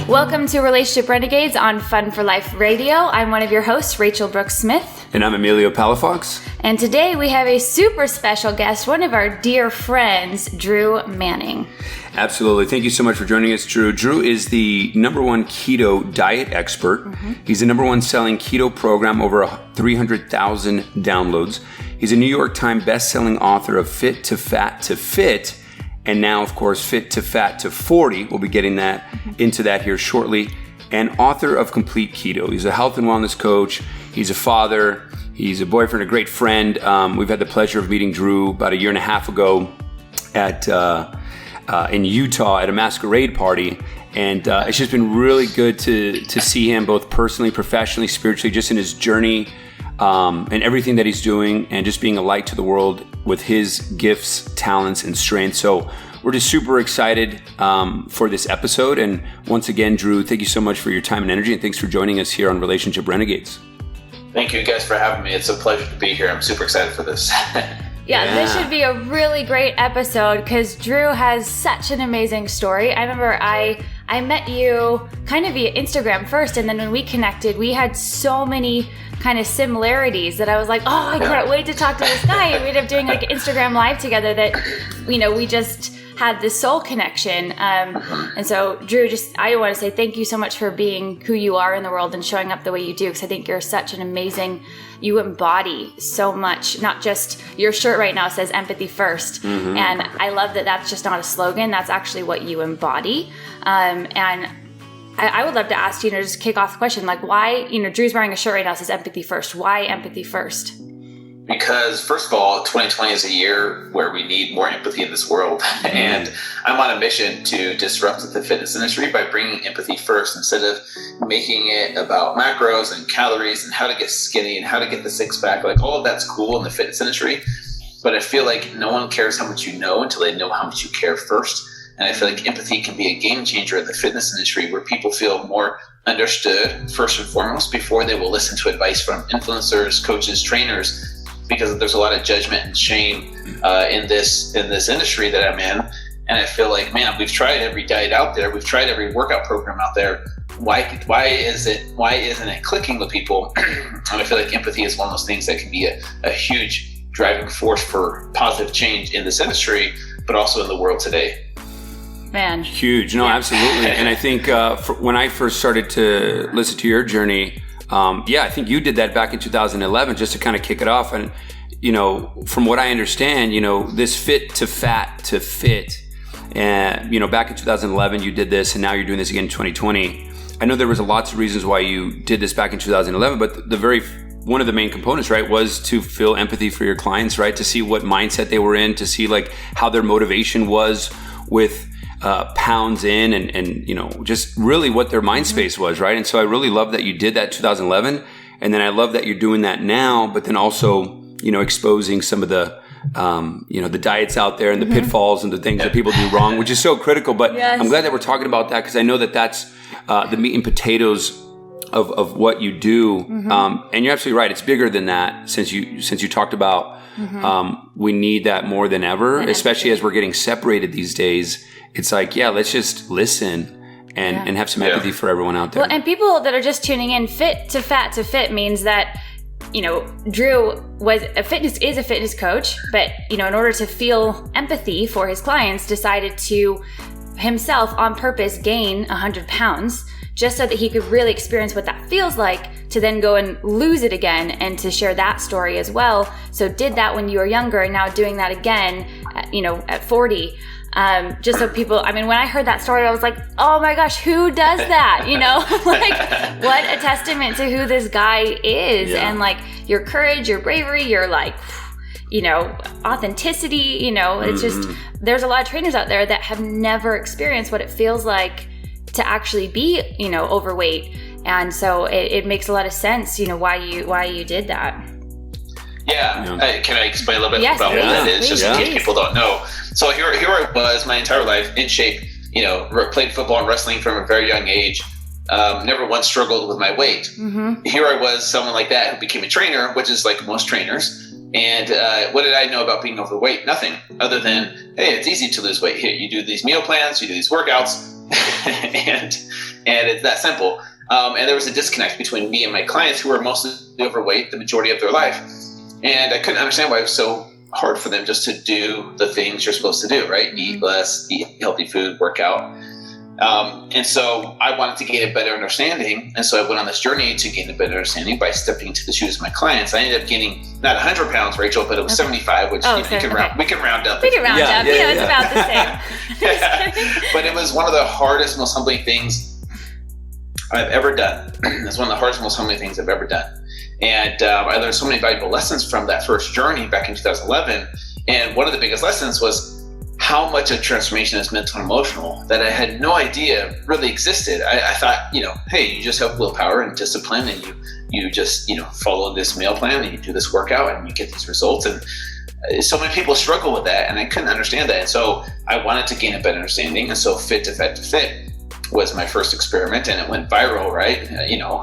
Welcome to Relationship Renegades on Fun for Life Radio. I'm one of your hosts, Rachele Brooke Smith. And I'm Emilio Palafox. And today we have a super special guest, one of our dear friends, Drew Manning. Absolutely. Thank you so much for joining us, Drew. Drew is the #1 keto diet expert. He's the #1 selling keto program, over 300,000 downloads. He's a New York Times best-selling author of Fit to Fat to Fit, and now, of course, Fit to Fat to 40. We'll be getting into that here shortly. And author of Complete Keto. He's a health and wellness coach. He's a father. He's a boyfriend, a great friend. We've had the pleasure of meeting Drew about a year and a half ago in Utah at a masquerade party. And it's just been really good to see him both personally, professionally, spiritually, just in his journey and everything that he's doing, and just being a light to the world with his gifts, talents, and strengths. So we're just super excited for this episode. And once again, Drew, thank you so much for your time and energy, and thanks for joining us here on Relationship Renegades. Thank you guys for having me. It's a pleasure to be here. I'm super excited for this. Yeah, this should be a really great episode because Drew has such an amazing story. I remember I met you kind of via Instagram first, and then when we connected, we had so many kind of similarities that I was like, oh, I can't wait to talk to this guy. And we ended up doing like an Instagram live together that, we just had this soul connection. And so Drew, I want to say thank you so much for being who you are in the world and showing up the way you do, because I think you're such an amazing, you embody so much, not just your shirt right now says empathy first. And I love that that's just not a slogan. That's actually what you embody. And I would love to ask you, just kick off the question, like why, Drew's wearing a shirt right now that says empathy first. Why empathy first? Because first of all, 2020 is a year where we need more empathy in this world. And I'm on a mission to disrupt the fitness industry by bringing empathy first, instead of making it about macros and calories and how to get skinny and how to get the six pack. Like all of that's cool in the fitness industry. But I feel like no one cares how much you know until they know how much you care first. And I feel like empathy can be a game changer in the fitness industry, where people feel more understood first and foremost before they will listen to advice from influencers, coaches, trainers, because there's a lot of judgment and shame in this industry that I'm in. And I feel like, man, we've tried every diet out there. We've tried every workout program out there. Why isn't it clicking with people? And I feel like empathy is one of those things that can be a huge driving force for positive change in this industry, but also in the world today. Man. Huge. No, absolutely. And I think when I first started to listen to your journey, I think you did that back in 2011 just to kind of kick it off. And, from what I understand, this Fit to Fat to Fit, and, back in 2011, you did this, and now you're doing this again in 2020. I know there was lots of reasons why you did this back in 2011, but one of the main components, right, was to feel empathy for your clients, right? To see what mindset they were in, to see like how their motivation was with pounds in and just really what their mind space was, right? And so I really love that you did that 2011, and then I love that you're doing that now, but then also exposing some of the the diets out there and the pitfalls and the things that people do wrong, which is so critical. But yes. I'm glad that we're talking about that, because I know that that's the meat and potatoes of what you do. And you're absolutely right, it's bigger than that, since you talked about we need that more than ever, especially as we're getting separated these days. It's like, let's just listen and have some empathy for everyone out there. Well, and people that are just tuning in, Fit to Fat to Fit means that, Drew is a fitness coach, but, in order to feel empathy for his clients, decided to himself on purpose gain 100 pounds just so that he could really experience what that feels like, to then go and lose it again, and to share that story as well. So did that when you were younger, and now doing that again, at 40. Just so people, when I heard that story, I was like, oh my gosh, who does that? Like, what a testament to who this guy is. And like your courage, your bravery, your authenticity, it's just, there's a lot of trainers out there that have never experienced what it feels like to actually be, overweight. And so it makes a lot of sense, why you did that. Yeah. Can I explain a little bit about what that is, just in case people don't know? So here I was my entire life, in shape, played football and wrestling from a very young age. Never once struggled with my weight. Here I was, someone like that, who became a trainer, which is like most trainers. And what did I know about being overweight? Nothing, other than, hey, it's easy to lose weight. Here, you do these meal plans, you do these workouts, and And it's that simple. And there was a disconnect between me and my clients who were mostly overweight the majority of their life. And I couldn't understand why it was so hard for them just to do the things you're supposed to do, right? Eat less, eat healthy food, work out. And so I wanted to gain a better understanding. And so I went on this journey to gain a better understanding by stepping into the shoes of my clients. I ended up gaining not 100 pounds, Rachel, but it was 75, which we can round up. We can round up. It's about the same. But it was one of the hardest, most humbling things I've ever done. It's one of the hardest, most humbling things I've ever done. And I learned so many valuable lessons from that first journey back in 2011. And one of the biggest lessons was how much of transformation is mental and emotional that I had no idea really existed. I thought, hey, you just have willpower and discipline, and you just, follow this meal plan and you do this workout and you get these results. And so many people struggle with that, and I couldn't understand that. And so I wanted to gain a better understanding. And so Fit to Fat to Fit was my first experiment, and it went viral, right?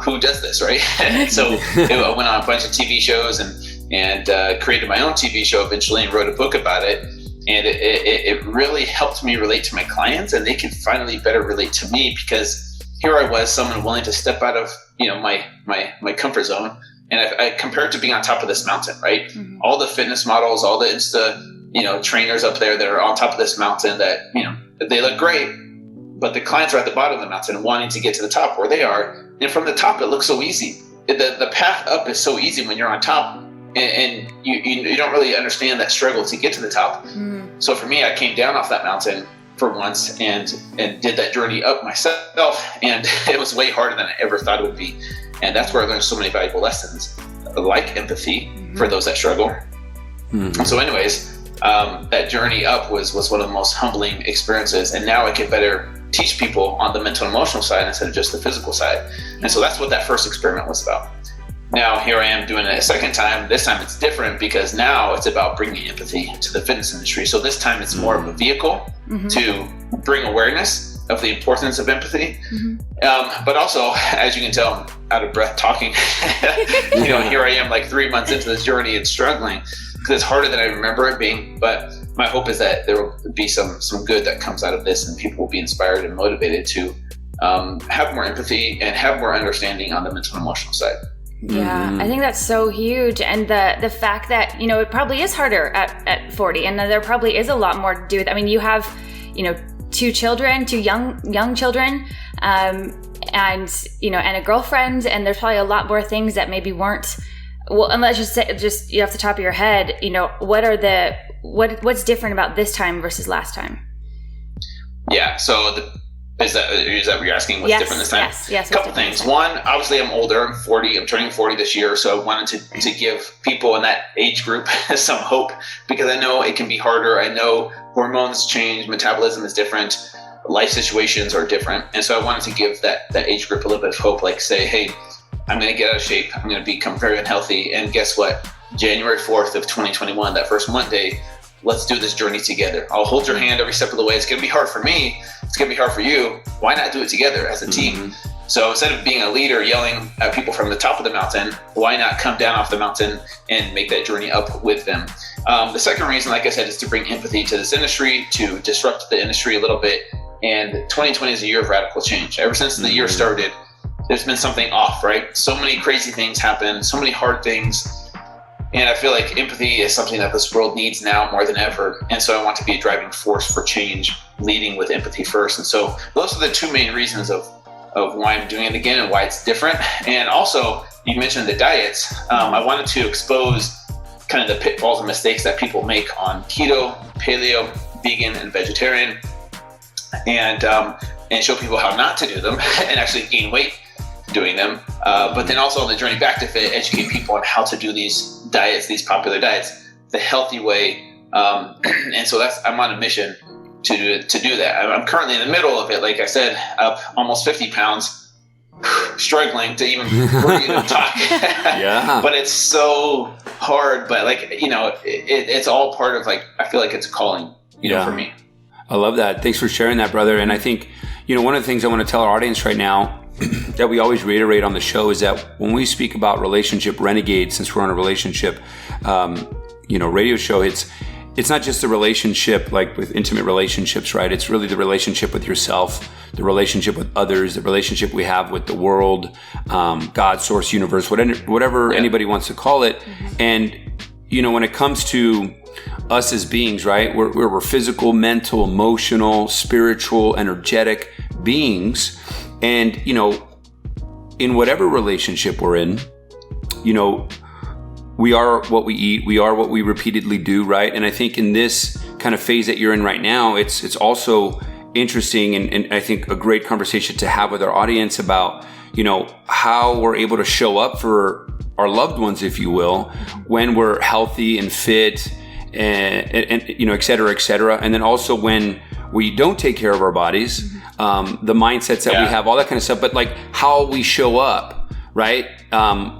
Who does this, right? And so I went on a bunch of TV shows and created my own TV show eventually and wrote a book about it. And it really helped me relate to my clients, and they could finally better relate to me, because here I was, someone willing to step out of my comfort zone. And I compared it to being on top of this mountain, right? Mm-hmm. All the fitness models, all the Insta trainers up there that are on top of this mountain that they look great, but the clients are at the bottom of the mountain wanting to get to the top where they are. And from the top, it looks so easy. The path up is so easy when you're on top. And you don't really understand that struggle to get to the top. Mm. So for me, I came down off that mountain for once and did that journey up myself. And it was way harder than I ever thought it would be. And that's where I learned so many valuable lessons, like empathy for those that struggle. Mm-hmm. So anyways, that journey up was one of the most humbling experiences. And now I can better teach people on the mental and emotional side instead of just the physical side. And so that's what that first experiment was about. Now, here I am doing it a second time. This time it's different because now it's about bringing empathy to the fitness industry. So this time it's more of a vehicle to bring awareness of the importance of empathy. Mm-hmm. But also, as you can tell, I'm out of breath talking. Here I am like 3 months into this journey and struggling because it's harder than I remember it being. But my hope is that there will be some good that comes out of this, and people will be inspired and motivated to have more empathy and have more understanding on the mental and emotional side. Yeah, I think that's so huge. And the fact that, it probably is harder at 40, and there probably is a lot more to do with. I mean, you have, 2 children, 2 young children, and a girlfriend, and there's probably a lot more things that maybe weren't, well, and let's just say, just off the top of your head, what's different about this time versus last time? Yeah, so Is that what you're asking? What's different this time? Yes. A couple things. One, obviously I'm older. I'm 40. I'm turning 40 this year. So I wanted to give people in that age group some hope, because I know it can be harder. I know hormones change. Metabolism is different. Life situations are different. And so I wanted to give that age group a little bit of hope, like say, hey, I'm going to get out of shape. I'm going to become very unhealthy. And guess what? January 4th of 2021, that first Monday, let's do this journey together. I'll hold your hand every step of the way. It's going to be hard for me. It's going to be hard for you. Why not do it together as a team? So instead of being a leader yelling at people from the top of the mountain, why not come down off the mountain and make that journey up with them? The second reason, like I said, is to bring empathy to this industry, to disrupt the industry a little bit. And 2020 is a year of radical change. Ever since the year started, there's been something off, right? So many crazy things happen, so many hard things. And I feel like empathy is something that this world needs now more than ever. And so I want to be a driving force for change, leading with empathy first. And so those are the 2 main reasons of why I'm doing it again and why it's different. And also, you mentioned the diets. I wanted to expose kind of the pitfalls and mistakes that people make on keto, paleo, vegan, and vegetarian, and show people how not to do them and actually gain weight doing them. But then also on the journey back to fit, educate people on how to do these diets, these popular diets, the healthy way. And so I'm on a mission to do that. I'm currently in the middle of it. Like I said, up almost 50 pounds, struggling to even breathe and talk. Yeah. But it's so hard. But it's all part of I feel like it's a calling, for me. I love that. Thanks for sharing that, brother. And I think, one of the things I want to tell our audience right now that we always reiterate on the show is that when we speak about relationship renegades, since we're on a relationship, radio show, it's not just the relationship, like with intimate relationships, right? It's really the relationship with yourself, the relationship with others, the relationship we have with the world, God, source, universe, whatever anybody wants to call it. And, you know, when it comes to us as beings, right? We're physical, mental, emotional, spiritual, energetic beings. And, you know, in whatever relationship we're in, you know, we are what we eat. We are what we repeatedly do, right? And I think in this kind of phase that you're in right now, it's also interesting and I think a great conversation to have with our audience about, you know, how we're able to show up for our loved ones, if you will, when we're healthy and fit and you know, et cetera, et cetera. And then also when we don't take care of our bodies, the mindsets that we have, all that kind of stuff, but like how we show up, right?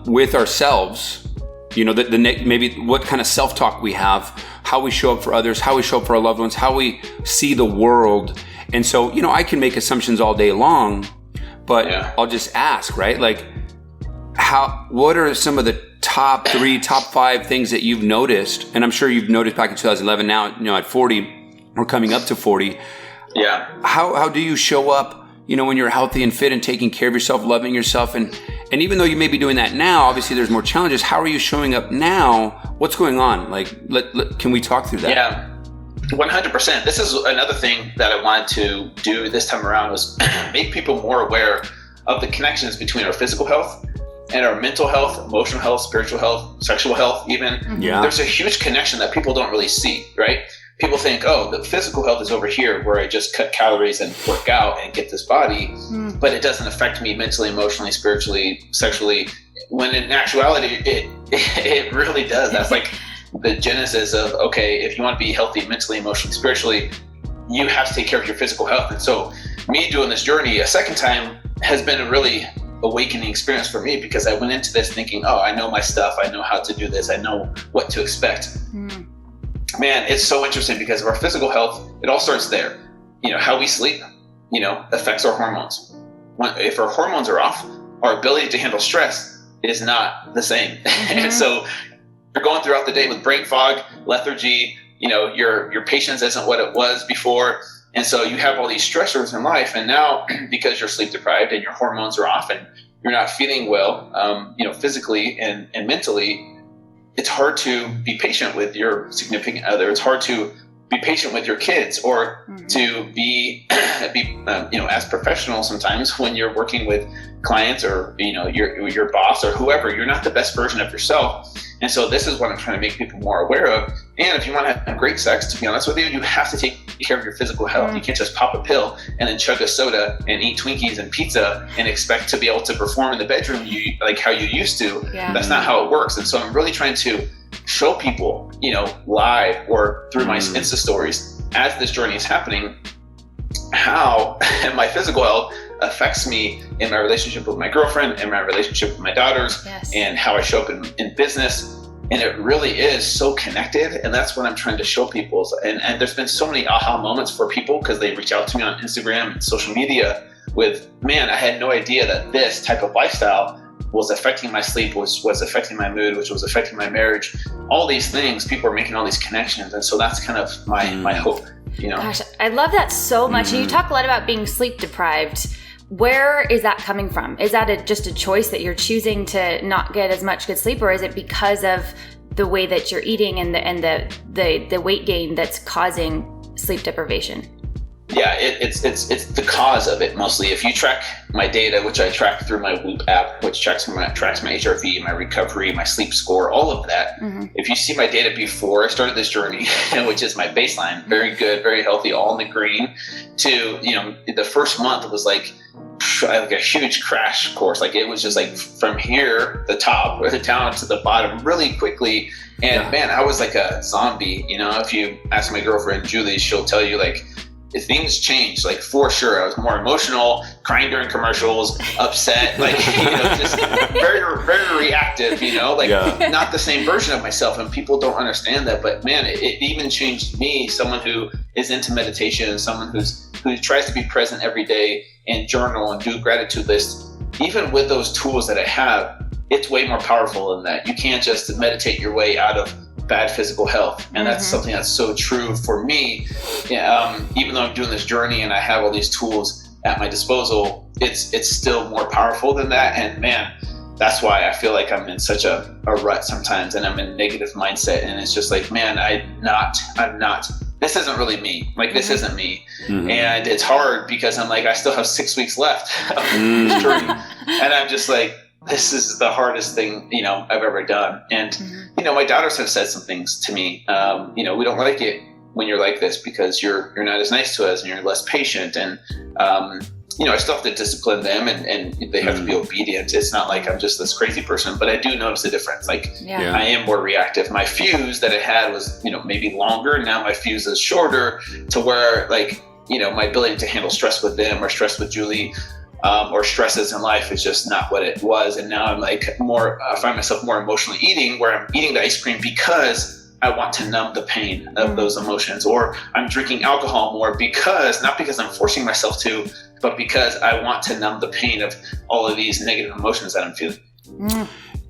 With ourselves, you know, maybe what kind of self-talk we have, how we show up for others, how we show up for our loved ones, how we see the world. And so, you know, I can make assumptions all day long, but I'll just ask, right? Like, what are some of the top 3, top 5 things that you've noticed? And I'm sure you've noticed back in 2011, now, you know, at 40, we're coming up to 40. Yeah. How do you show up, you know, when you're healthy and fit and taking care of yourself, loving yourself? And even though you may be doing that now, obviously there's more challenges. How are you showing up now? What's going on? Like, can we talk through that? Yeah. 100%. This is another thing that I wanted to do this time around was make people more aware of the connections between our physical health and our mental health, emotional health, spiritual health, sexual health, even. Yeah. There's a huge connection that people don't really see, right? People think, oh, the physical health is over here where I just cut calories and work out and get this body, but it doesn't affect me mentally, emotionally, spiritually, sexually, when in actuality, it really does. That's like the genesis of, okay, if you want to be healthy mentally, emotionally, spiritually, you have to take care of your physical health. And so me doing this journey a second time has been a really awakening experience for me, because I went into this thinking, oh, I know my stuff. I know how to do this. I know what to expect. Man, it's so interesting because of our physical health, it all starts there. You know, how we sleep, you know, affects our hormones. If our hormones are off, our ability to handle stress is not the same. And so you're going throughout the day with brain fog, lethargy, you know, your patience isn't what it was before. And so you have all these stressors in life. And now because you're sleep deprived and your hormones are off and you're not feeling well, you know, physically and mentally, it's hard to be patient with your significant other. It's hard to be patient with your kids, or to be you know, as professional sometimes when you're working with clients or, you know, your boss or whoever, you're not the best version of yourself. And so this is what I'm trying to make people more aware of. And if you want to have great sex, to be honest with you, you have to take care of your physical health. You can't just pop a pill and then chug a soda and eat Twinkies and pizza and expect to be able to perform in the bedroom like how you used to. That's not how it works. And so I'm really trying to show people, you know, live or through my Insta stories as this journey is happening, how my physical health affects me in my relationship with my girlfriend and my relationship with my daughters, and how I show up in business. And it really is so connected. And that's what I'm trying to show people. And there's been so many aha moments for people because they reach out to me on Instagram and social media with, man, I had no idea that this type of lifestyle was affecting my sleep, was affecting my mood, which was affecting my marriage. All these things, people are making all these connections. And so that's kind of my hope, you know. Gosh, I love that so much. And you talk a lot about being sleep deprived. Where is that coming from? Is that just a choice that you're choosing to not get as much good sleep, or is it because of the way that you're eating and the weight gain that's causing sleep deprivation? Yeah, it's the cause of it mostly. If you track my data, which I track through my Whoop app, which tracks my HRV, my recovery, my sleep score, all of that. If you see my data before I started this journey, which is my baseline, very good, very healthy, all in the green, to, you know, the first month was like a huge crash course. Like it was just like from here, the top, or down to the bottom really quickly. And man, I was like a zombie. You know, if you ask my girlfriend, Julie, she'll tell you like, things changed, like for sure. I was more emotional, crying during commercials, upset, like, you know, just very, very reactive, you know, like not the same version of myself. And people don't understand that. But man, it even changed me, someone who is into meditation, someone who tries to be present every day and journal and do gratitude lists. Even with those tools that I have, it's way more powerful than that. You can't just meditate your way out of bad physical health. And that's something that's so true for me. Even though I'm doing this journey and I have all these tools at my disposal, it's still more powerful than that. And man, that's why I feel like I'm in such a rut sometimes, and I'm in a negative mindset. And it's just like, man, I'm not, this isn't really me. Like, this isn't me. And it's hard because I'm like, I still have 6 weeks left of this journey. And I'm just like, this is the hardest thing, I've ever done. And, my daughters have said some things to me. We don't like it when you're like this because you're not as nice to us and you're less patient. And, I still have to discipline them and they have to be obedient. It's not like I'm just this crazy person, but I do notice the difference. Like, I am more reactive. My fuse that I had was, maybe longer. Now my fuse is shorter to where, like, my ability to handle stress with them or stress with Julie, or stresses in life is just not what it was. And now I'm like I find myself more emotionally eating, where I'm eating the ice cream because I want to numb the pain of those emotions, or I'm drinking alcohol more not because I'm forcing myself to, but because I want to numb the pain of all of these negative emotions that I'm feeling.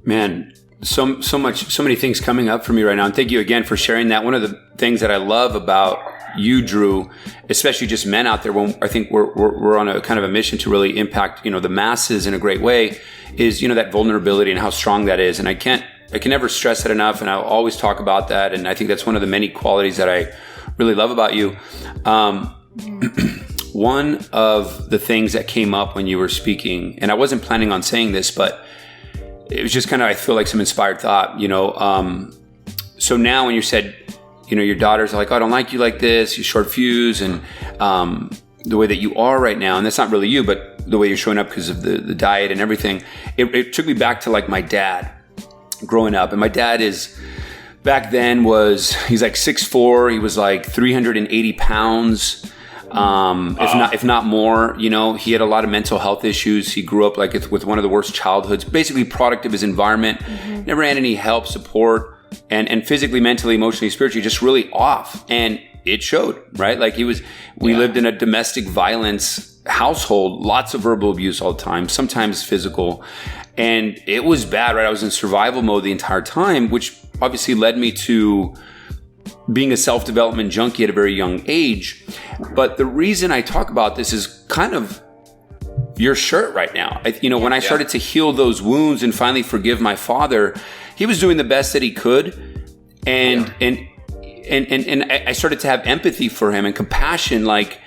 Man, so many things coming up for me right now. And thank you again for sharing that. One of the things that I love about you, Drew, especially just men out there, when I think we're on a kind of a mission to really impact, the masses in a great way, is, that vulnerability and how strong that is. And I can never stress that enough. And I'll always talk about that. And I think that's one of the many qualities that I really love about you. One of the things that came up when you were speaking, and I wasn't planning on saying this, but it was just kind of, I feel like some inspired thought, so now when you said, your daughters are like, oh, I don't like you like this, you short fuse, and the way that you are right now, and that's not really you, but the way you're showing up because of the diet and everything, it took me back to like my dad growing up. And my dad back then he's like 6'4", he was like 380 pounds. If not more, he had a lot of mental health issues. He grew up like with one of the worst childhoods, basically product of his environment, never had any help, support, and physically, mentally, emotionally, spiritually, just really off. And it showed, right? Like we lived in a domestic violence household, lots of verbal abuse all the time, sometimes physical. And it was bad, right? I was in survival mode the entire time, which obviously led me to being a self-development junkie at a very young age. But the reason I talk about this is kind of your shirt right now. When I started to heal those wounds and finally forgive my father, he was doing the best that he could. And I started to have empathy for him and compassion. Like,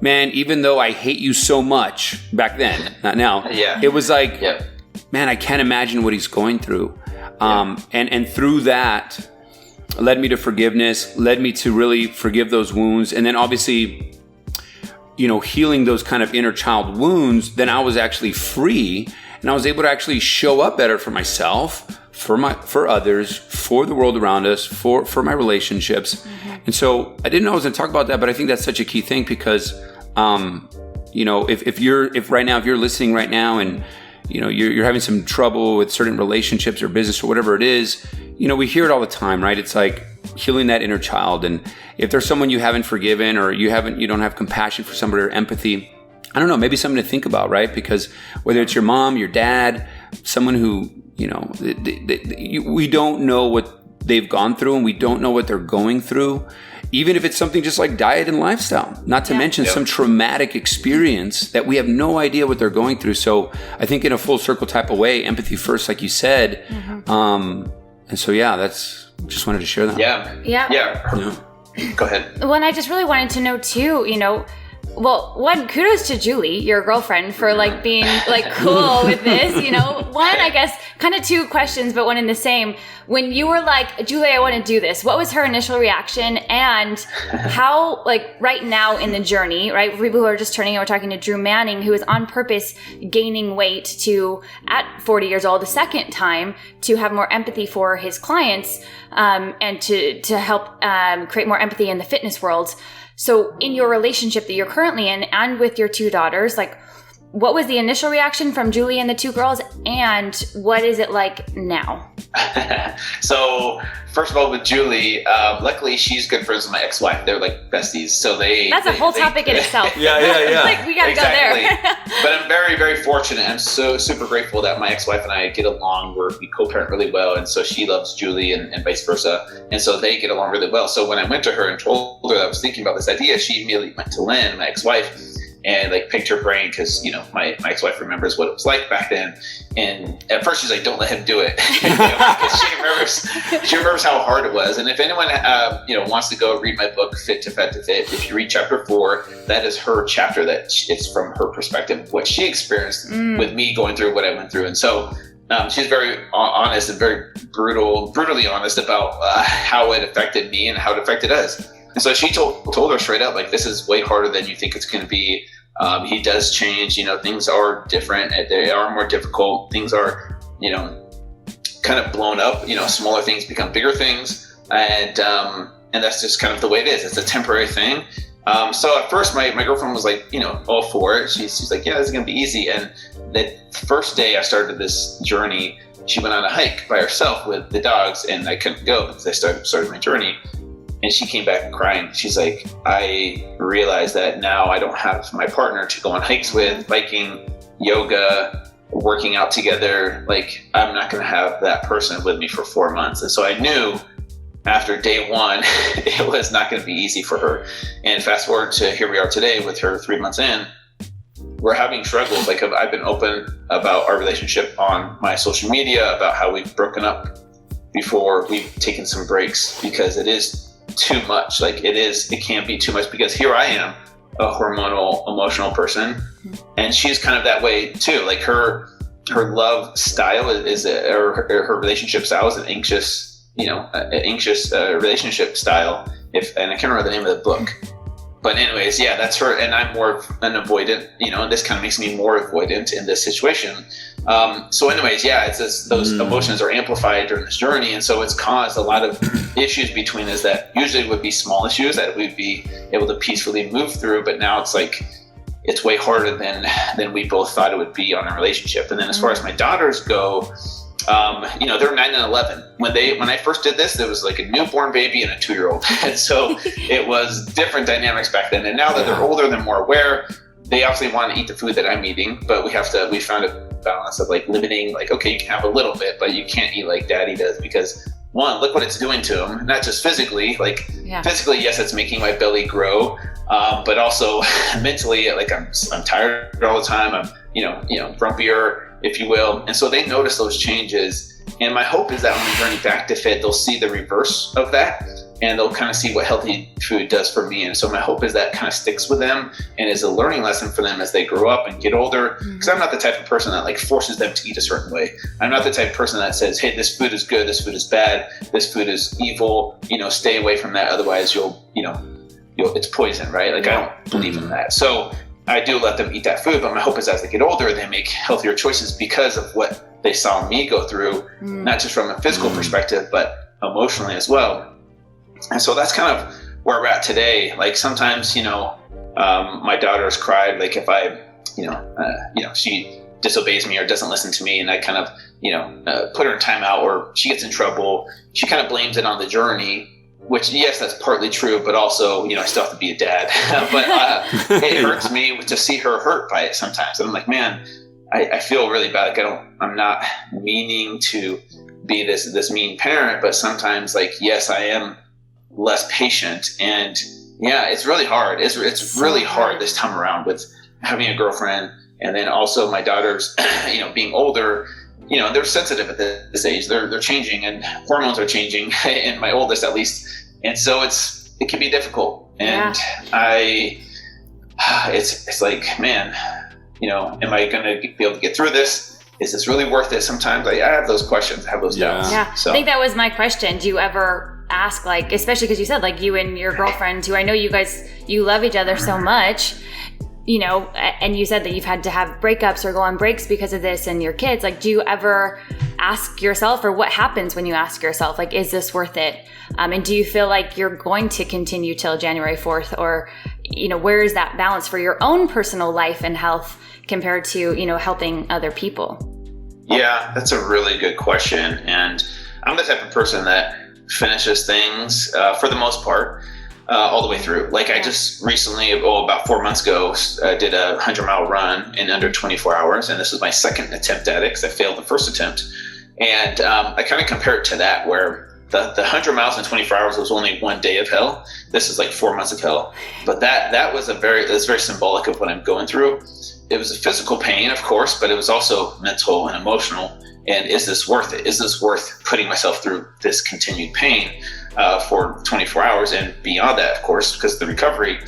man, even though I hate you so much back then, not now, it was like, man, I can't imagine what he's going through. And through that, led me to forgiveness, led me to really forgive those wounds. And then obviously, healing those kind of inner child wounds, then I was actually free and I was able to actually show up better for myself, for others, for the world around us, for my relationships. And so I didn't know I was going to talk about that, but I think that's such a key thing because, if you're listening right now and, you're having some trouble with certain relationships or business or whatever it is, we hear it all the time, right? It's like healing that inner child. And if there's someone you haven't forgiven or you don't have compassion for somebody or empathy, I don't know, maybe something to think about, right? Because whether it's your mom, your dad, someone who, we don't know what they've gone through and we don't know what they're going through. Even if it's something just like diet and lifestyle, not to mention some traumatic experience that we have no idea what they're going through. So I think in a full circle type of way, empathy first, like you said. And so, just wanted to share that. Yeah. Go ahead. Well, and I just really wanted to know too, well, one, kudos to Julie, your girlfriend, for like being like cool with this, One, I guess, kind of two questions, but one in the same. When you were like, Julie, I want to do this, what was her initial reaction? And how, like right now in the journey, right? For people who are just turning in, we're talking to Drew Manning, who is on purpose gaining weight to, at 40 years old, the second time, to have more empathy for his clients, and to help create more empathy in the fitness world. So in your relationship that you're currently in and with your two daughters, like what was the initial reaction from Julie and the two girls, and what is it like now? So first of all, with Julie, luckily she's good friends with my ex-wife. They're like besties. So that's a whole topic in itself. Yeah. Like, we gotta go there. But I'm very, very fortunate. I'm so super grateful that my ex-wife and I get along. We co-parent really well. And so she loves Julie and vice versa. And so they get along really well. So when I went to her and told her that I was thinking about this idea, she immediately went to Lynn, my ex-wife, and like picked her brain because, you know, my ex-wife remembers what it was like back then. And at first she's like, don't let him do it. She remembers how hard it was. And if anyone, wants to go read my book, Fit to Fed to Fit, if you read chapter 4, that is her chapter it's from her perspective, what she experienced with me going through what I went through. And so she's very honest and very brutally honest about how it affected me and how it affected us. And so she told her straight up, like, this is way harder than you think it's going to be. He does change, things are different. They are more difficult. Things are, kind of blown up, smaller things become bigger things. And that's just kind of the way it is. It's a temporary thing. So at first my girlfriend was like, all for it. She's like, yeah, this is going to be easy. And the first day I started this journey, she went on a hike by herself with the dogs, and I couldn't go because I started my journey. And she came back crying. She's like, I realized that now I don't have my partner to go on hikes with, biking, yoga, working out together. Like, I'm not going to have that person with me for 4 months. And so I knew after day one, it was not going to be easy for her. And fast forward to here we are today with her 3 months in, we're having struggles. Like, I've been open about our relationship on my social media, about how we've broken up before, we've taken some breaks because it is too much. Like, it can be too much because here I am, a hormonal, emotional person, and she's kind of that way too. Like, her love style or her relationship style is an anxious relationship style. And I can't remember the name of the book, but anyways, yeah, that's her. And I'm more of an avoidant, and this kind of makes me more avoidant in this situation. So anyways, yeah, it's just those emotions are amplified during this journey. And so it's caused a lot of issues between us that usually would be small issues that we'd be able to peacefully move through. But now it's like, it's way harder than we both thought it would be on a relationship. And then as far as my daughters go, they're 9 and 11. When I first did this, there was like a newborn baby and a 2-year-old. And so it was different dynamics back then. And now that they're older, they're more aware. They obviously want to eat the food that I'm eating, but we found a balance of like limiting, like, okay, you can have a little bit, but you can't eat like daddy does, because one, look what it's doing to him, not just physically, physically, yes, it's making my belly grow, but also mentally, like I'm tired all the time. I'm, grumpier, if you will. And so they notice those changes. And my hope is that on the journey back to fit, they'll see the reverse of that, and they'll kind of see what healthy food does for me. And so my hope is that kind of sticks with them and is a learning lesson for them as they grow up and get older. Because I'm not the type of person that like forces them to eat a certain way. I'm not the type of person that says, hey, this food is good, this food is bad, this food is evil, stay away from that. Otherwise you'll it's poison, right? Like, I don't believe in that. So I do let them eat that food, but my hope is as they get older, they make healthier choices because of what they saw me go through, not just from a physical perspective, but emotionally as well. And so that's kind of where we're at today. Like, sometimes, my daughter's cried, like if she disobeys me or doesn't listen to me, and I kind of, put her in timeout, or she gets in trouble, she kind of blames it on the journey, which, yes, that's partly true, but also, I still have to be a dad. But it hurts me to see her hurt by it sometimes. And I'm like, man, I feel really bad. Like, I'm not meaning to be this mean parent, but sometimes, like, yes, I am less patient. And yeah, it's really hard. It's really hard this time around with having a girlfriend, and then also my daughters, being older. They're sensitive at this age. They're changing, and hormones are changing, in my oldest at least. And so it can be difficult. And it's like, man, am I going to be able to get through this? Is this really worth it? Sometimes I have those questions, I have those doubts. Yeah. So. I think that was my question. Do you ever ask, like, especially because you said, like, you and your girlfriend, who I know you love each other so much, and you said that you've had to have breakups or go on breaks because of this and your kids. Like, do you ever ask yourself, or what happens when you ask yourself, like, is this worth it? And do you feel like you're going to continue till January 4th? Or, where is that balance for your own personal life and health? compared to, helping other people? Yeah, that's a really good question. And I'm the type of person that finishes things for the most part all the way through. Like I just recently, about 4 months ago, did a 100-mile run in under 24 hours. And this was my second attempt at it because I failed the first attempt. And I kind of compare it to that, where the 100 miles in 24 hours was only one day of hell. This is like 4 months of hell. But that was that's very symbolic of what I'm going through. It was a physical pain, of course, but it was also mental and emotional. And is this worth it? Is this worth putting myself through this continued pain for 24 hours and beyond that, of course, because of the recovery?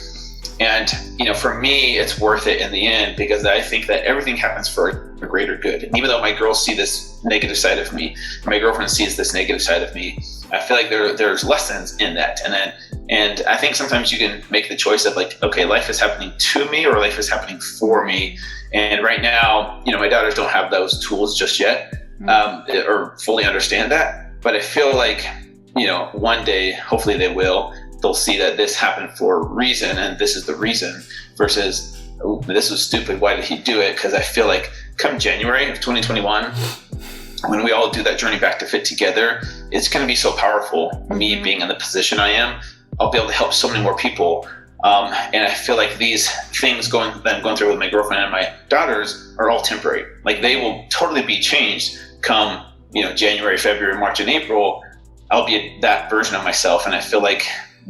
And, for me, it's worth it in the end because I think that everything happens for a greater good. And even though my girls see this negative side of me, my girlfriend sees this negative side of me, I feel like there's lessons in that. And I think sometimes you can make the choice of like, okay, life is happening to me or life is happening for me. And right now, my daughters don't have those tools just yet or fully understand that. But I feel like, one day, hopefully they will. They'll see that this happened for a reason and this is the reason versus this was stupid. Why did he do it? Because I feel like come January of 2021, when we all do that journey back to fit together, it's going to be so powerful. Me being in the position I am, I'll be able to help so many more people. And I feel like these things that I'm going through with my girlfriend and my daughters are all temporary. Like they will totally be changed come, January, February, March, and April. I'll be that version of myself. And I feel like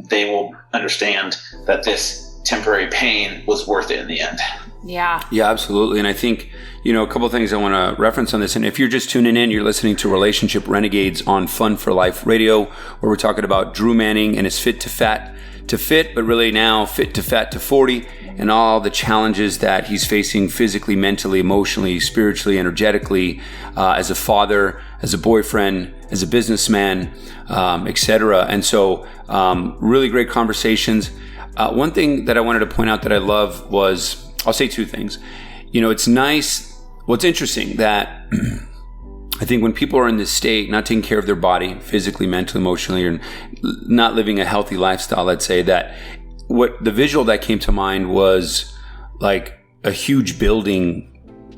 they will understand that this temporary pain was worth it in the end. Yeah. Yeah, absolutely. And I think, a couple of things I want to reference on this. And if you're just tuning in, you're listening to Relationship Renegades on Fun for Life Radio, where we're talking about Drew Manning and his fit to fat to fit, but really now fit to fat to 40 and all the challenges that he's facing physically, mentally, emotionally, spiritually, energetically, as a father, as a boyfriend, as a businessman, etc. And so really great conversations. One thing that I wanted to point out that I love was, I'll say two things. It's nice. Well, it's interesting that I think when people are in this state, not taking care of their body, physically, mentally, emotionally, or not living a healthy lifestyle, let's say, that what the visual that came to mind was like a huge building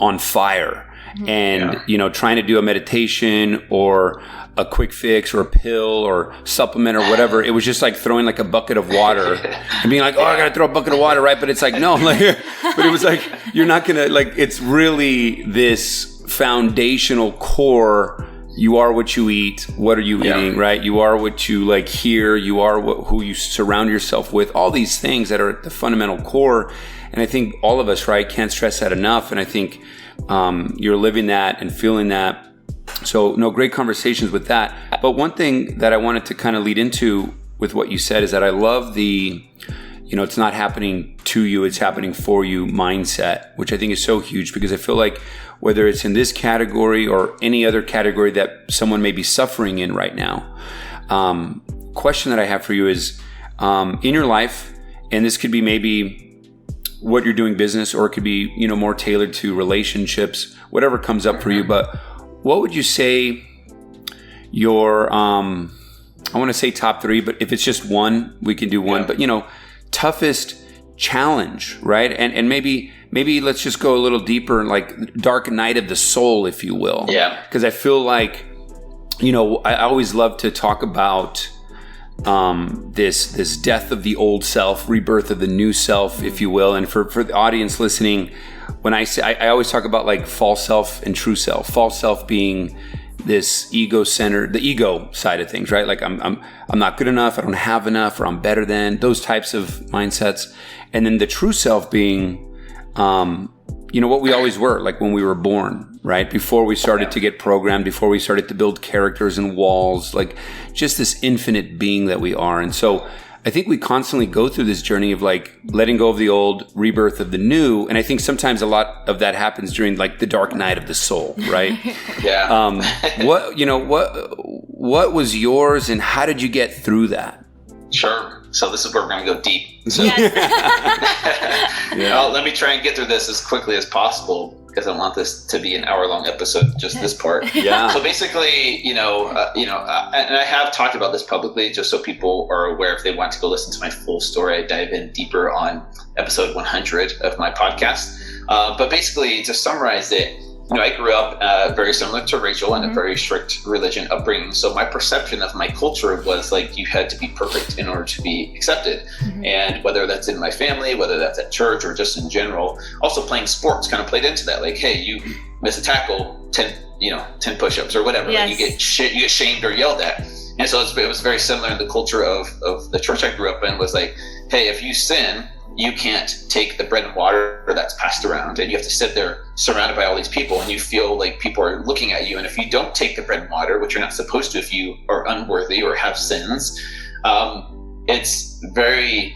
on fire and, trying to do a meditation or a quick fix or a pill or supplement or whatever. It was just like throwing like a bucket of water and being like, I got to throw a bucket of water, right? But it's like, no, but it was like, you're not going to it's really this foundational core. You are what you eat. What are you eating, right? You are what you hear. You are who you surround yourself with. All these things that are at the fundamental core. And I think all of us, right, can't stress that enough. And I think you're living that and feeling that. So, great conversations with that. But one thing that I wanted to kind of lead into with what you said is that I love the, it's not happening to you, it's happening for you mindset, which I think is so huge because I feel like whether it's in this category or any other category that someone may be suffering in right now, question that I have for you is, in your life, and this could be maybe what you're doing business, or it could be, more tailored to relationships, whatever comes up for you, but what would you say your, I want to say top three, but if it's just one, we can do one, but toughest challenge, right? And maybe let's just go a little deeper and like dark night of the soul, if you will. Yeah. Because I feel like, I always love to talk about this death of the old self, rebirth of the new self, if you will. And for the audience listening, when I say, I always talk about like false self and true self. False self being this ego-centered, the ego side of things, right? Like I'm not good enough, I don't have enough, or I'm better than, those types of mindsets. And then the true self being, what we always were, like when we were born, right? Before we started to get programmed, before we started to build characters and walls, like just this infinite being that we are. And so I think we constantly go through this journey of like letting go of the old, rebirth of the new. And I think sometimes a lot of that happens during like the dark night of the soul, right? Yeah. What was yours and how did you get through that? Sure. So this is where we're going to go deep. So, Yes. well, let me try and get through this as quickly as possible because I want this to be an hour-long episode, just this part. Yeah. So basically, and I have talked about this publicly just so people are aware if they want to go listen to my full story. I dive in deeper on episode 100 of my podcast. But basically, to summarize it, I grew up very similar to Rachel in a very strict religion upbringing. So my perception of my culture was like you had to be perfect in order to be accepted. And whether that's in my family, whether that's at church or just in general, also playing sports kind of played into that. Like, hey, you miss a tackle, 10 push-ups or whatever. Yes. Like you get shamed or yelled at. And so it was very similar in the culture of the church I grew up in. Was like, hey, if you sin, you can't take the bread and water that's passed around, and you have to sit there surrounded by all these people, and you feel like people are looking at you. And if you don't take the bread and water, which you're not supposed to if you are unworthy or have sins, it's very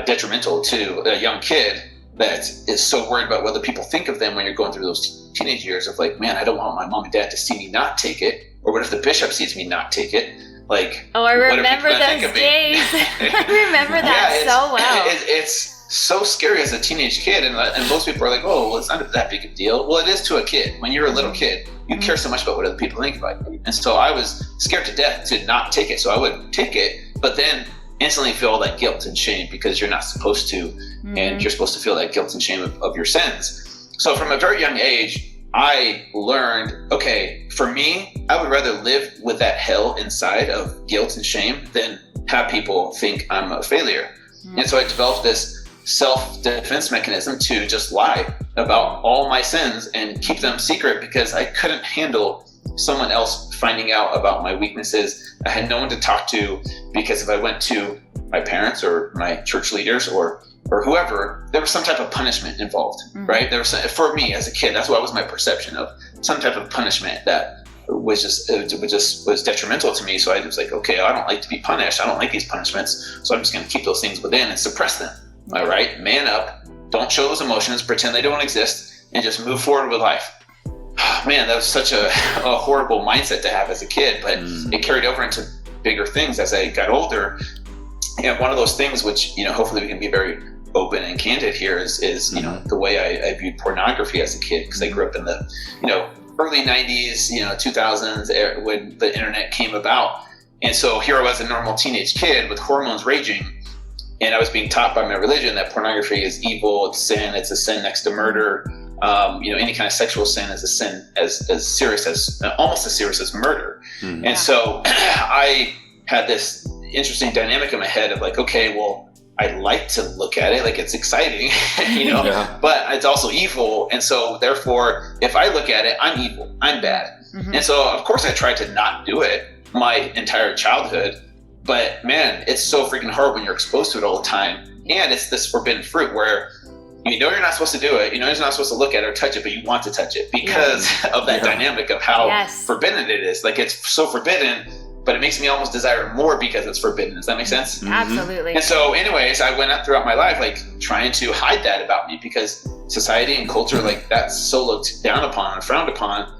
detrimental to a young kid that is so worried about what other people think of them when you're going through those teenage years of like, man, I don't want my mom and dad to see me not take it. Or what if the bishop sees me not take it? Like, I remember those days. I remember that so well. It's so scary as a teenage kid, and most people are like, oh, well, it's not that big a deal. Well, it is to a kid. When you're a little kid, you care so much about what other people think about you. And so I was scared to death to not take it. So I would take it, but then instantly feel all that guilt and shame because you're not supposed to, and you're supposed to feel that guilt and shame of your sins. So from a very young age, I learned, okay, for me, I would rather live with that hell inside of guilt and shame than have people think I'm a failure. And so I developed this self-defense mechanism to just lie about all my sins and keep them secret because I couldn't handle someone else finding out about my weaknesses. I had no one to talk to because if I went to my parents or my church leaders or whoever, there was some type of punishment involved, right? There was for me as a kid, that's what was my perception of some type of punishment that was just detrimental to me. So I was like, okay, I don't like to be punished. I don't like these punishments. So I'm just going to keep those things within and suppress them. All right, man up, don't show those emotions, pretend they don't exist, and just move forward with life. Man, that was such a horrible mindset to have as a kid, but it carried over into bigger things as I got older. And one of those things, which hopefully we can be very open and candid here, is the way I viewed pornography as a kid, because I grew up in the early 90s, 2000s when the internet came about, and so here I was, a normal teenage kid with hormones raging, and I was being taught by my religion that pornography is evil, it's sin, it's a sin next to murder. Any kind of sexual sin is a sin as serious as almost as serious as murder. And so I had this interesting dynamic in my head of like, okay, well, I like to look at it, like it's exciting, but it's also evil. And so therefore, if I look at it, I'm evil, I'm bad. And so of course I tried to not do it my entire childhood, but man, it's so freaking hard when you're exposed to it all the time. And it's this forbidden fruit where you're not supposed to do it, you're not supposed to look at it or touch it, but you want to touch it because of that dynamic of how forbidden it is. Like it's so forbidden, but it makes me almost desire it more because it's forbidden. Does that make sense? Absolutely. And so anyways, I went out throughout my life, like trying to hide that about me because society and culture, like that's so looked down upon and frowned upon.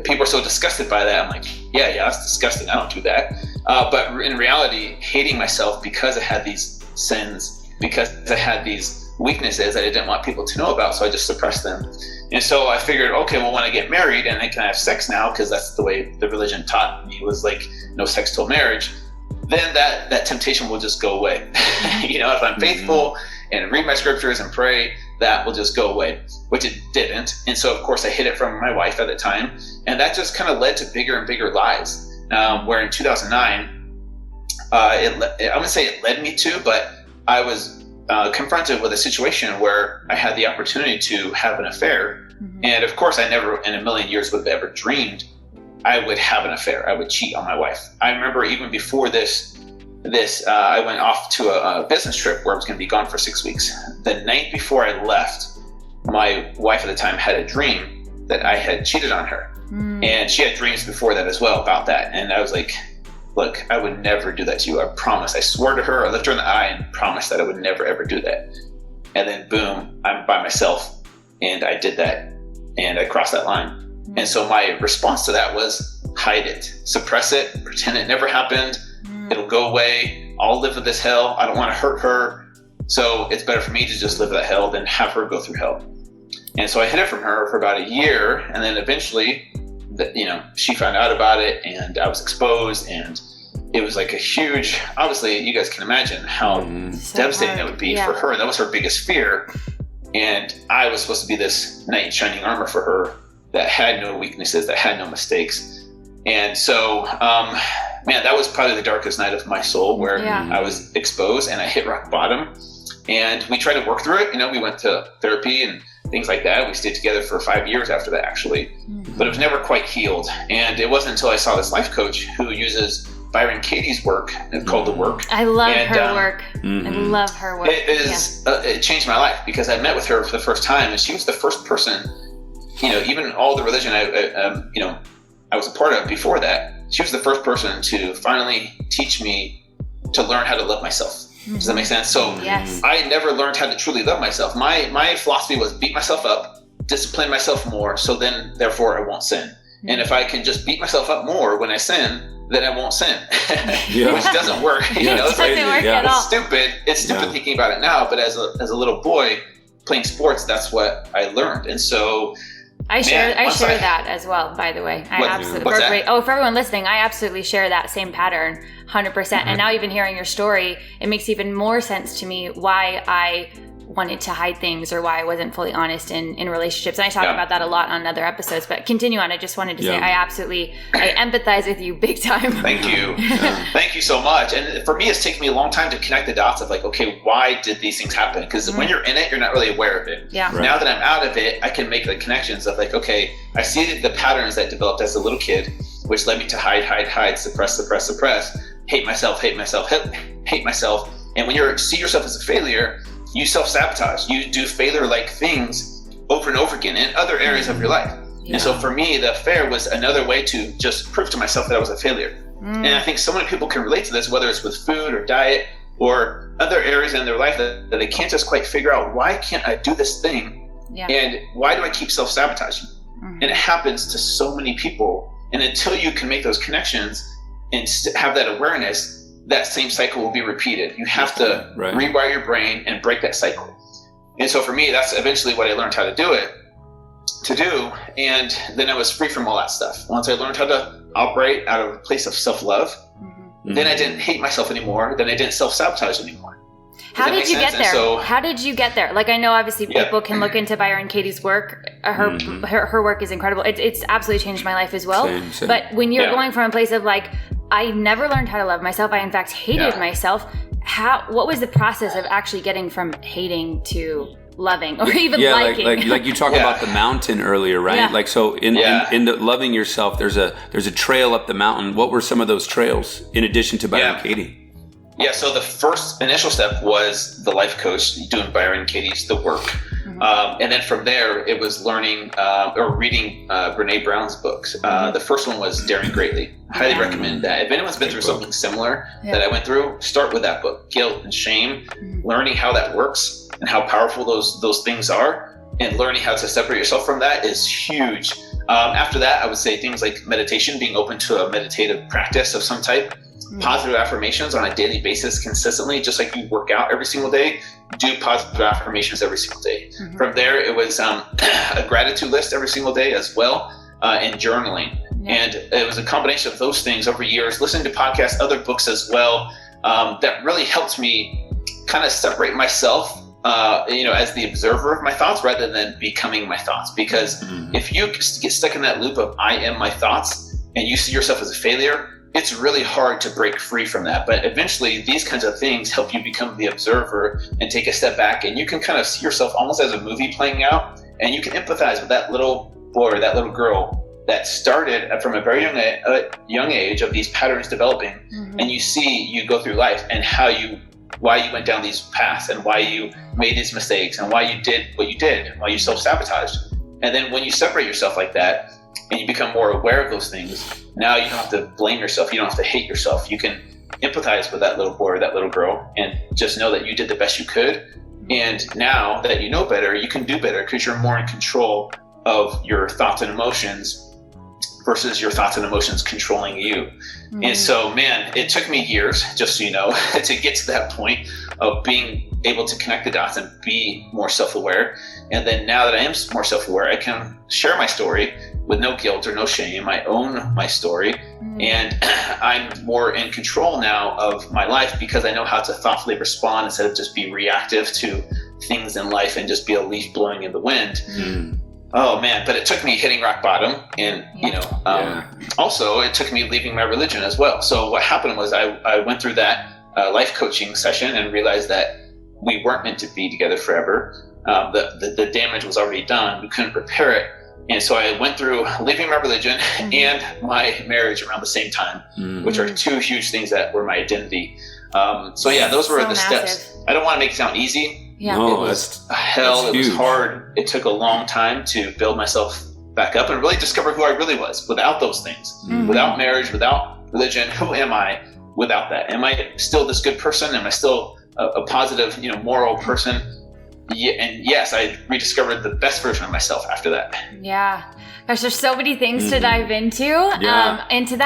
People are so disgusted by that. I'm like, yeah, that's disgusting. I don't do that. But in reality, hating myself because I had these sins, because I had these weaknesses that I didn't want people to know about, so I just suppressed them. And so I figured, okay, well, when I get married and I can have sex now, because that's the way the religion taught me, was like no sex till marriage, then that temptation will just go away. If I'm faithful and read my scriptures and pray, that will just go away, which it didn't. And so of course I hid it from my wife at the time, and that just kind of led to bigger and bigger lies. Where in 2009, I wouldn't say it led me to, but I was confronted with a situation where I had the opportunity to have an affair. And of course I never in a million years would have ever dreamed I would have an affair. I would cheat on my wife. I remember even before this I went off to a business trip where I was going to be gone for 6 weeks. The night before I left, my wife at the time had a dream that I had cheated on her. And she had dreams before that as well about that. And I was like, look, I would never do that to you. I promise. I swore to her. I looked her in the eye and promised that I would never, ever do that. And then boom, I'm by myself. And I did that. And I crossed that line. And so my response to that was hide it, suppress it, pretend it never happened. It'll go away. I'll live with this hell. I don't want to hurt her. So it's better for me to just live that hell than have her go through hell. And so I hid it from her for about a year. And then eventually, she found out about it and I was exposed, and it was like a huge, obviously you guys can imagine how devastating that would be for her. That was her biggest fear. And I was supposed to be this knight in shining armor for her that had no weaknesses, that had no mistakes. And so, man, that was probably the darkest night of my soul, where I was exposed and I hit rock bottom. And we tried to work through it. You know, we went to therapy and things like that. We stayed together for 5 years after that, actually. But it was never quite healed. And it wasn't until I saw this life coach who uses Byron Katie's work called The Work. I love her work. I love her work. It changed my life, because I met with her for the first time, and she was the first person, you know, even all the religion I was a part of before that, she was the first person to finally teach me to learn how to love myself. Does that make sense? So I never learned how to truly love myself. My philosophy was beat myself up, discipline myself more, so then therefore I won't sin. And if I can just beat myself up more when I sin, then I won't sin, which doesn't work. You know, it's like, it's stupid. It's stupid thinking about it now, but as a little boy playing sports, that's what I learned. And so I share that as well, by the way. For everyone listening, I absolutely share that same pattern, 100%. And now even hearing your story, it makes even more sense to me why I wanted to hide things or why I wasn't fully honest in relationships. And I talk about that a lot on other episodes, but continue on. I just wanted to say I empathize with you big time. Thank you. Thank you so much. And for me, it's taken me a long time to connect the dots of like, okay, why did these things happen? Because when you're in it, you're not really aware of it. Yeah. Now that I'm out of it, I can make the connections of like, okay, I see the patterns that developed as a little kid, which led me to hide, suppress, hate myself. And when you see yourself as a failure, you self-sabotage. You do failure-like things over and over again in other areas of your life. Yeah. And so for me, the affair was another way to just prove to myself that I was a failure. And I think so many people can relate to this, whether it's with food or diet or other areas in their life that they can't just quite figure out, why can't I do this thing? Yeah. And why do I keep self-sabotaging? And it happens to so many people. And until you can make those connections and have that awareness, that same cycle will be repeated. You have to rewire your brain and break that cycle. And so for me, that's eventually what I learned how to do. And then I was free from all that stuff. Once I learned how to operate out of a place of self-love, then I didn't hate myself anymore. Then I didn't self-sabotage anymore. How did you get there? How did you get there? Like, I know obviously people can look into Byron Katie's work. Her work is incredible. It's absolutely changed my life as well. Same. But when you're going from a place of like, I never learned how to love myself. I in fact hated myself. What was the process of actually getting from hating to loving or even liking? Like you talked about the mountain earlier, right? Yeah. Like, so in the loving yourself, there's a trail up the mountain. What were some of those trails in addition to Byron Katie? Yeah, so the first initial step was the life coach doing Byron Katie's The Work. And then from there, it was learning or reading Brene Brown's books. The first one was Daring Greatly. I highly recommend that. If anyone's been through something similar that I went through, start with that book. Guilt and shame, learning how that works and how powerful those things are, and learning how to separate yourself from that is huge. After that, I would say things like meditation, being open to a meditative practice of some type. Positive affirmations on a daily basis consistently, just like you work out every single day, do positive affirmations every single day. From there, it was a gratitude list every single day as well, and journaling. And it was a combination of those things over years, listening to podcasts, other books as well, that really helped me kind of separate myself, as the observer of my thoughts rather than becoming my thoughts. Because if you get stuck in that loop of I am my thoughts and you see yourself as a failure, it's really hard to break free from that. But eventually these kinds of things help you become the observer and take a step back, and you can kind of see yourself almost as a movie playing out, and you can empathize with that little boy or that little girl that started from a very young age of these patterns developing. And you go through life and why you went down these paths and why you made these mistakes and why you did what you did, why you self-sabotaged. And then when you separate yourself like that and you become more aware of those things, now you don't have to blame yourself. You don't have to hate yourself. You can empathize with that little boy or that little girl and just know that you did the best you could. And now that you know better, you can do better because you're more in control of your thoughts and emotions versus your thoughts and emotions controlling you. And so, man, it took me years, just so you know, to get to that point of being able to connect the dots and be more self-aware. And then now that I am more self-aware, I can share my story with no guilt or no shame. I own my story, and I'm more in control now of my life because I know how to thoughtfully respond instead of just be reactive to things in life and just be a leaf blowing in the wind. Oh man, but it took me hitting rock bottom, and also it took me leaving my religion as well. So what happened was I went through that life coaching session and realized that we weren't meant to be together forever. The damage was already done. We couldn't repair it. And so I went through leaving my religion and my marriage around the same time, which are two huge things that were my identity. Those were the steps. I don't want to make it sound easy. Yeah. It was hell. It was hard. It took a long time to build myself back up and really discover who I really was without those things. Without marriage, without religion, who am I without that? Am I still this good person? Am I still a positive, moral person? Yeah, and yes, I rediscovered the best version of myself after that. Yeah. Gosh, there's so many things to dive into that, and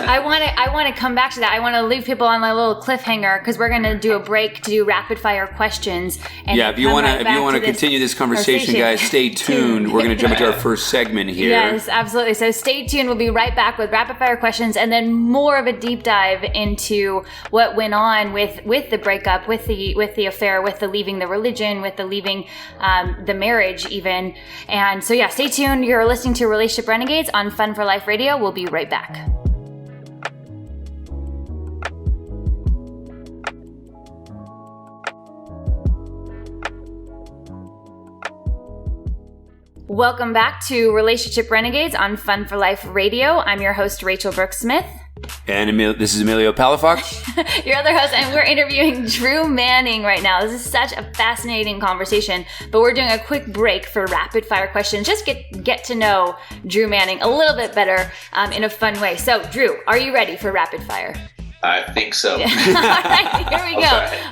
I want to come back to that. I want to leave people on a little cliffhanger because we're going to do a break to do rapid fire questions. And if you want to continue this conversation, guys, stay tuned. We're going to jump into our first segment here. Yes, absolutely. So stay tuned. We'll be right back with rapid fire questions and then more of a deep dive into what went on with the breakup, with the affair, with the leaving the religion, with the leaving the marriage even. And so stay tuned. You're listening to Relationship Renegades on Fun for Life Radio. We'll be right back. Welcome back to Relationship Renegades on Fun for Life Radio. I'm your host, Rachel Brooke Smith. And this is Emilio Palafox. Your other host, and we're interviewing Drew Manning right now. This is such a fascinating conversation, but we're doing a quick break for rapid fire questions. Just get to know Drew Manning a little bit better in a fun way. So, Drew, are you ready for rapid fire? I think so. All right, here we go.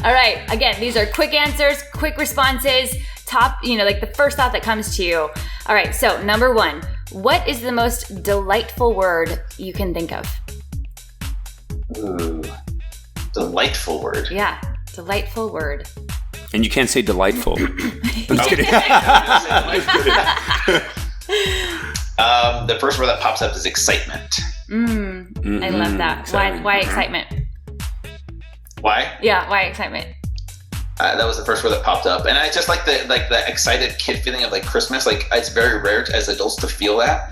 All right, again, these are quick answers, quick responses, like the first thought that comes to you. All right, so number 1, what is the most delightful word you can think of? Ooh, delightful word. Yeah, delightful word. And you can't say delightful. I'm just kidding. The first word that pops up is excitement. I love that. Why excitement? Why? Yeah, why excitement? That was the first word that popped up, and I just like the excited kid feeling of like Christmas. Like it's very rare as adults to feel that,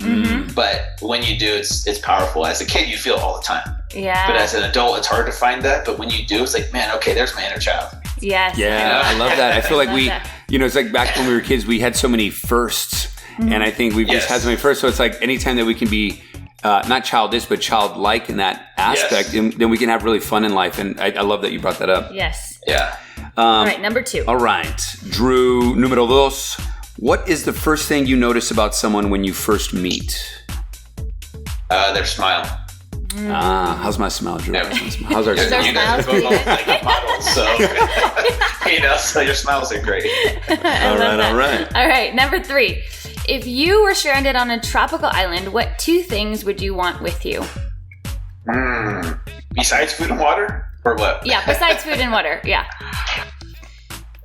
but when you do, it's powerful. As a kid, you feel it all the time. Yeah. But as an adult, it's hard to find that. But when you do, it's like, man, okay, there's my inner child. Yes. Yeah, I love that. I feel like it's like back when we were kids, we had so many firsts, and I think we've just had so many firsts. So it's like anytime that we can be not childish, but childlike in that aspect, and then we can have really fun in life. And I love that you brought that up. Yes. Yeah. All right, number 2. All right, Drew, numero 2. What is the first thing you notice about someone when you first meet? Their smile. How's my smile, Drew? Yeah. How's our smile? You guys are both like models, so so your smiles are great. All right. Number 3. If you were stranded on a tropical island, what 2 things would you want with you? Besides food and water, or what? Yeah, besides food and water. Yeah.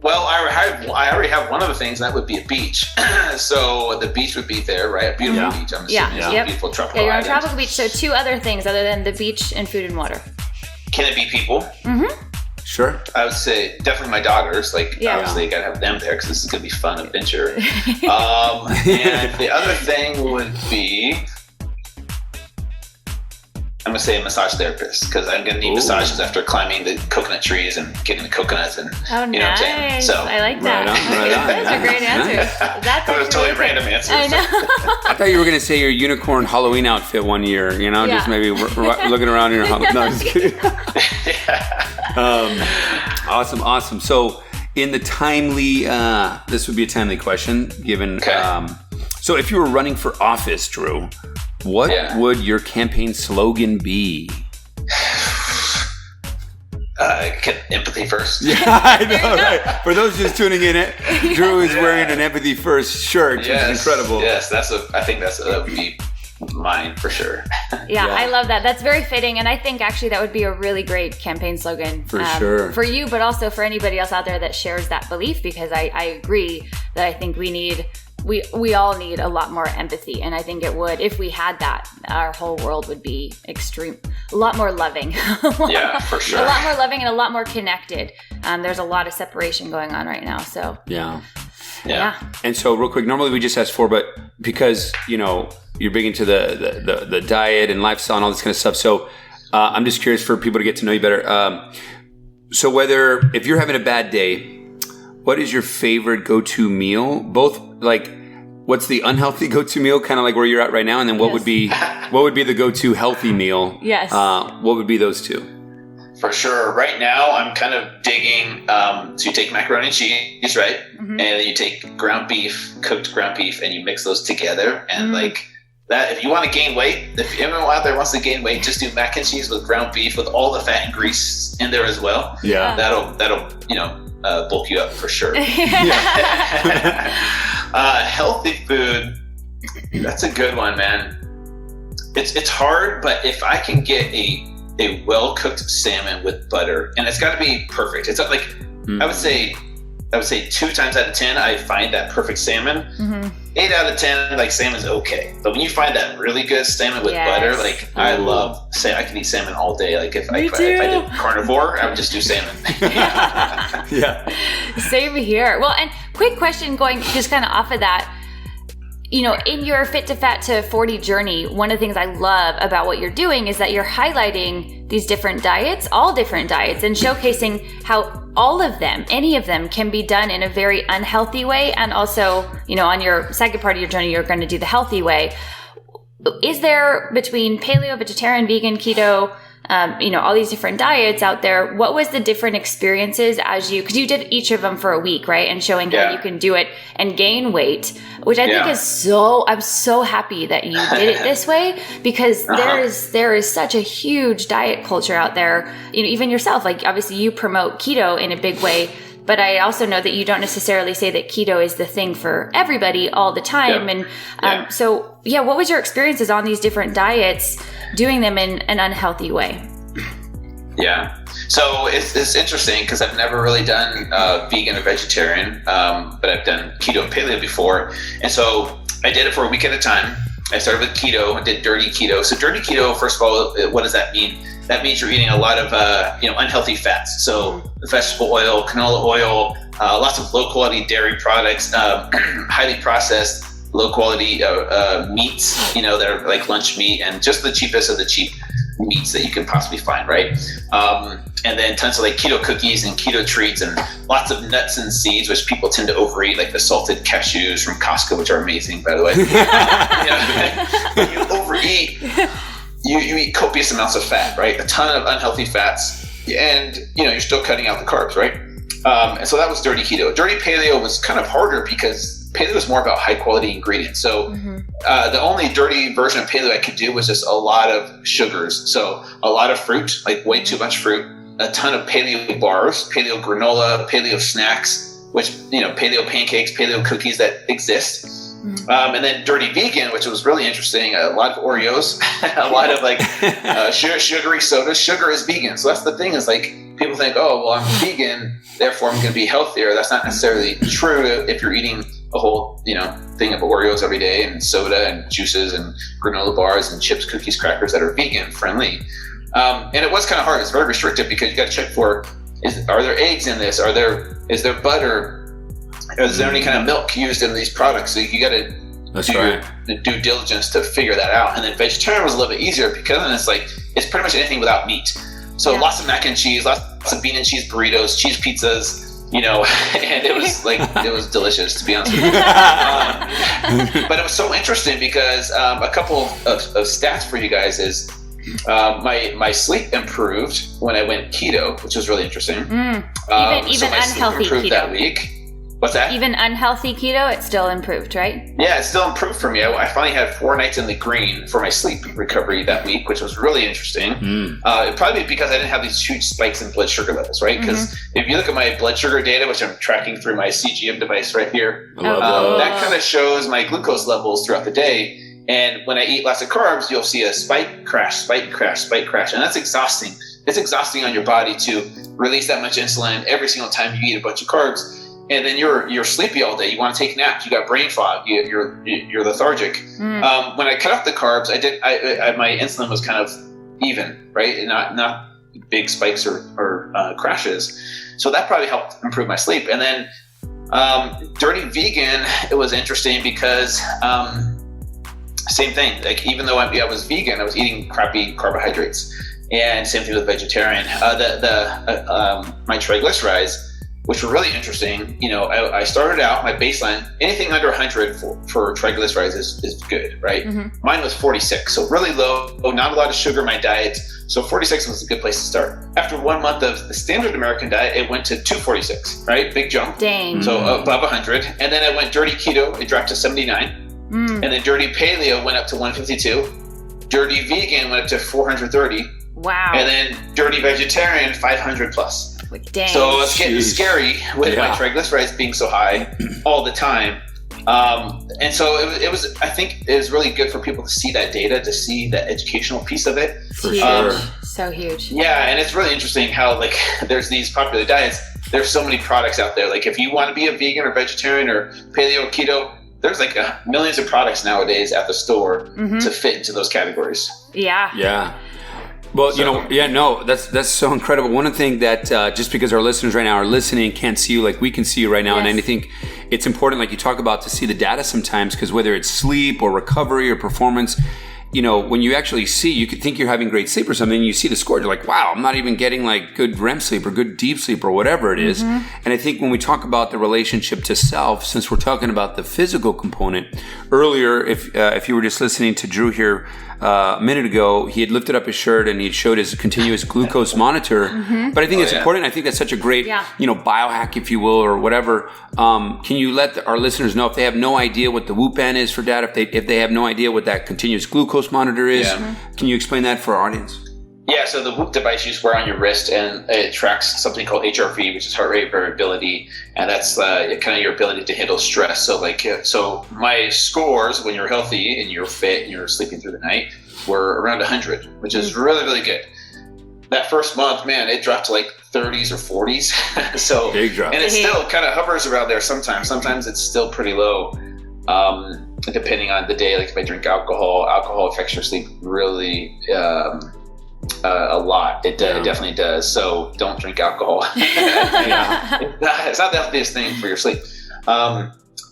Well, I already have one of the things, and that would be a beach. So the beach would be there, right? A beautiful beach. I'm assuming it's a beautiful tropical you're on island. a tropical beach. So 2 other things other than the beach and food and water. Can it be people? Sure. I would say definitely my daughters. Obviously, you gotta have them there because this is gonna be fun adventure. And the other thing would be, I'm gonna say a massage therapist because I'm gonna need massages after climbing the coconut trees and getting the coconuts and you know what I'm saying. So I like that. Those are great answers. That's a totally random answer. I know. I thought you were going to say your unicorn Halloween outfit one year. Just maybe looking around in your Halloween. No, I'm just kidding. Awesome. So in the timely, this would be a timely question given. So if you were running for office, Drew, what would your campaign slogan be? Empathy first. Yeah, I know, right? For those just tuning in, Drew is wearing an Empathy First shirt, which is incredible. Yes, I think that would be mine for sure. Yeah, I love that. That's very fitting, and I think actually that would be a really great campaign slogan for sure for you, but also for anybody else out there that shares that belief. Because I agree that I think we need we all need a lot more empathy, and I think it would, if we had that, our whole world would be a lot more loving. Yeah, for sure. A lot more loving and a lot more connected. There's a lot of separation going on right now. So yeah. Yeah. And so real quick, normally we just ask 4, but because, you're big into the diet and lifestyle and all this kind of stuff. So I'm just curious for people to get to know you better. So if you're having a bad day, what is your favorite go-to meal? Both what's the unhealthy go-to meal, kind of like where you're at right now? And then what would be the go-to healthy meal? Yes. What would be those two? For sure. Right now, I'm kind of digging. So you take macaroni and cheese, right? Mm-hmm. And then you take cooked ground beef, and you mix those together. And that, if you want to gain weight, if anyone out there wants to gain weight, just do mac and cheese with ground beef with all the fat and grease in there as well. Yeah. That'll bulk you up for sure. Healthy food. That's a good one, man. It's hard, but if I can get a well-cooked salmon with butter, and it's got to be perfect. It's not like I would say 2 times out of 10 I find that perfect salmon. Mm-hmm. 8 out of 10 salmon's okay, but when you find that really good salmon with butter, I love I can eat salmon all day. If I did carnivore, I would just do salmon. Yeah, same here. Well, and quick question, going just kind of off of that, in your Fit to Fat to 40 journey, one of the things I love about what you're doing is that you're highlighting these different diets, all different diets, and showcasing how any of them can be done in a very unhealthy way. And also, on your second part of your journey, you're going to do the healthy way. Is there, between paleo, vegetarian, vegan, keto, all these different diets out there, what was the different experiences because you did each of them for a week, right? And showing how you can do it and gain weight, which I think is I'm so happy that you did it this way, because there is such a huge diet culture out there. Even yourself, obviously you promote keto in a big way, but I also know that you don't necessarily say that keto is the thing for everybody all the time. Yep. And so what was your experiences on these different diets, doing them in an unhealthy way? Yeah. So it's interesting because I've never really done vegan or vegetarian, but I've done keto and paleo before. And so I did it for a week at a time. I started with keto and did dirty keto. So dirty keto, first of all, what does that mean? That means you're eating a lot of unhealthy fats. So vegetable oil, canola oil, lots of low quality dairy products, highly processed, low quality meats, that are like lunch meat, and just the cheapest of the cheap meats that you can possibly find, right? And then tons of keto cookies and keto treats and lots of nuts and seeds, which people tend to overeat, like the salted cashews from Costco, which are amazing, by the way. When you overeat, you eat copious amounts of fat, right? A ton of unhealthy fats, and you're still cutting out the carbs, right? And so that was dirty keto. Dirty paleo was kind of harder because paleo is more about high quality ingredients. So the only dirty version of paleo I could do was just a lot of sugars. So a lot of fruit, way too much fruit, a ton of paleo bars, paleo granola, paleo snacks, which, paleo pancakes, paleo cookies that exist. And then dirty vegan, which was really interesting. A lot of Oreos, a lot of sugary sodas. Sugar is vegan. So that's the thing, is people think, oh, well, I'm vegan, therefore I'm going to be healthier. That's not necessarily true if you're eating a whole, thing of Oreos every day, and soda and juices and granola bars and chips, cookies, crackers that are vegan friendly. And it was kind of hard. It's very restrictive because you got to check for, are there eggs in this? Is there butter? Is there any kind of milk used in these products? So you got to do your due diligence to figure that out. And then vegetarian was a little bit easier because then it's pretty much anything without meat. So lots of mac and cheese, lots of bean and cheese burritos, cheese pizzas, and it was delicious, to be honest with you. But it was so interesting because a couple of stats for you guys is my sleep improved when I went keto, which was really interesting. Even so my unhealthy sleep improved keto that week. What's that? Even unhealthy keto, it still improved, right? Yeah, it still improved for me. I finally had 4 nights in the green for my sleep recovery that week, which was really interesting. Probably because I didn't have these huge spikes in blood sugar levels, right? Because if you look at my blood sugar data, which I'm tracking through my CGM device right here, that kind of shows my glucose levels throughout the day. And when I eat lots of carbs, you'll see a spike, crash, spike, crash, spike, crash. And that's exhausting. It's exhausting on your body to release that much insulin every single time you eat a bunch of carbs. and then you're sleepy all day. You want to take naps. You got brain fog. You're lethargic. When I cut out the carbs, my insulin was kind of even, right, and not big spikes or crashes. So that probably helped improve my sleep. And then Dirty Vegan, it was interesting because same thing. Like even though I was vegan, I was eating crappy carbohydrates. And same thing with vegetarian. My triglycerides, which were really interesting. I started out my baseline, anything under 100 for triglycerides is good, right? Mine was 46, so really low, not a lot of sugar in my diet. So 46 was a good place to start. After 1 month of the standard American diet, it went to 246, right? Big jump. Dang. So above 100. And then I went dirty keto, it dropped to 79. And then dirty paleo went up to 152. Dirty vegan went up to 430. Wow. And then dirty vegetarian, 500 plus. Dang. So it's getting scary with my triglycerides being so high all the time. And so it was, I think it was really good for people to see that data, to see the educational piece of it. For sure. So huge. Yeah. And it's really interesting how there's these popular diets. There's so many products out there. Like if you want to be a vegan or vegetarian or paleo, keto, there's millions of products nowadays at the store to fit into those categories. Yeah. Yeah. Well, that's so incredible. One of the things that just because our listeners right now are listening can't see you like we can see you right now, and I think it's important, like you talk about, to see the data sometimes, because whether it's sleep or recovery or performance, when you actually see, you could think you're having great sleep or something, you see the score, you're like, wow, I'm not even getting good REM sleep or good deep sleep or whatever it is. And I think when we talk about the relationship to self, since we're talking about the physical component, earlier, if you were just listening to Drew here a minute ago, he had lifted up his shirt and he showed his continuous glucose monitor. But I think it's important. I think that's such a great, biohack, if you will, or whatever. Can you let our listeners know if they have no idea what the Whoop band is for that, if they have no idea what that continuous glucose monitor is? Can you explain that for our audience? Yeah, so the Whoop device you just wear on your wrist, and it tracks something called HRV, which is heart rate variability, and that's kind of your ability to handle stress. So my scores when you're healthy and you're fit and you're sleeping through the night were around 100, which is really, really good. That first month, man, it dropped to 30s or 40s. So big drop. And it still kind of hovers around there sometimes. Sometimes it's still pretty low, depending on the day. Like if I drink alcohol affects your sleep really a lot. It definitely does. So don't drink alcohol. It's not the healthiest thing for your sleep.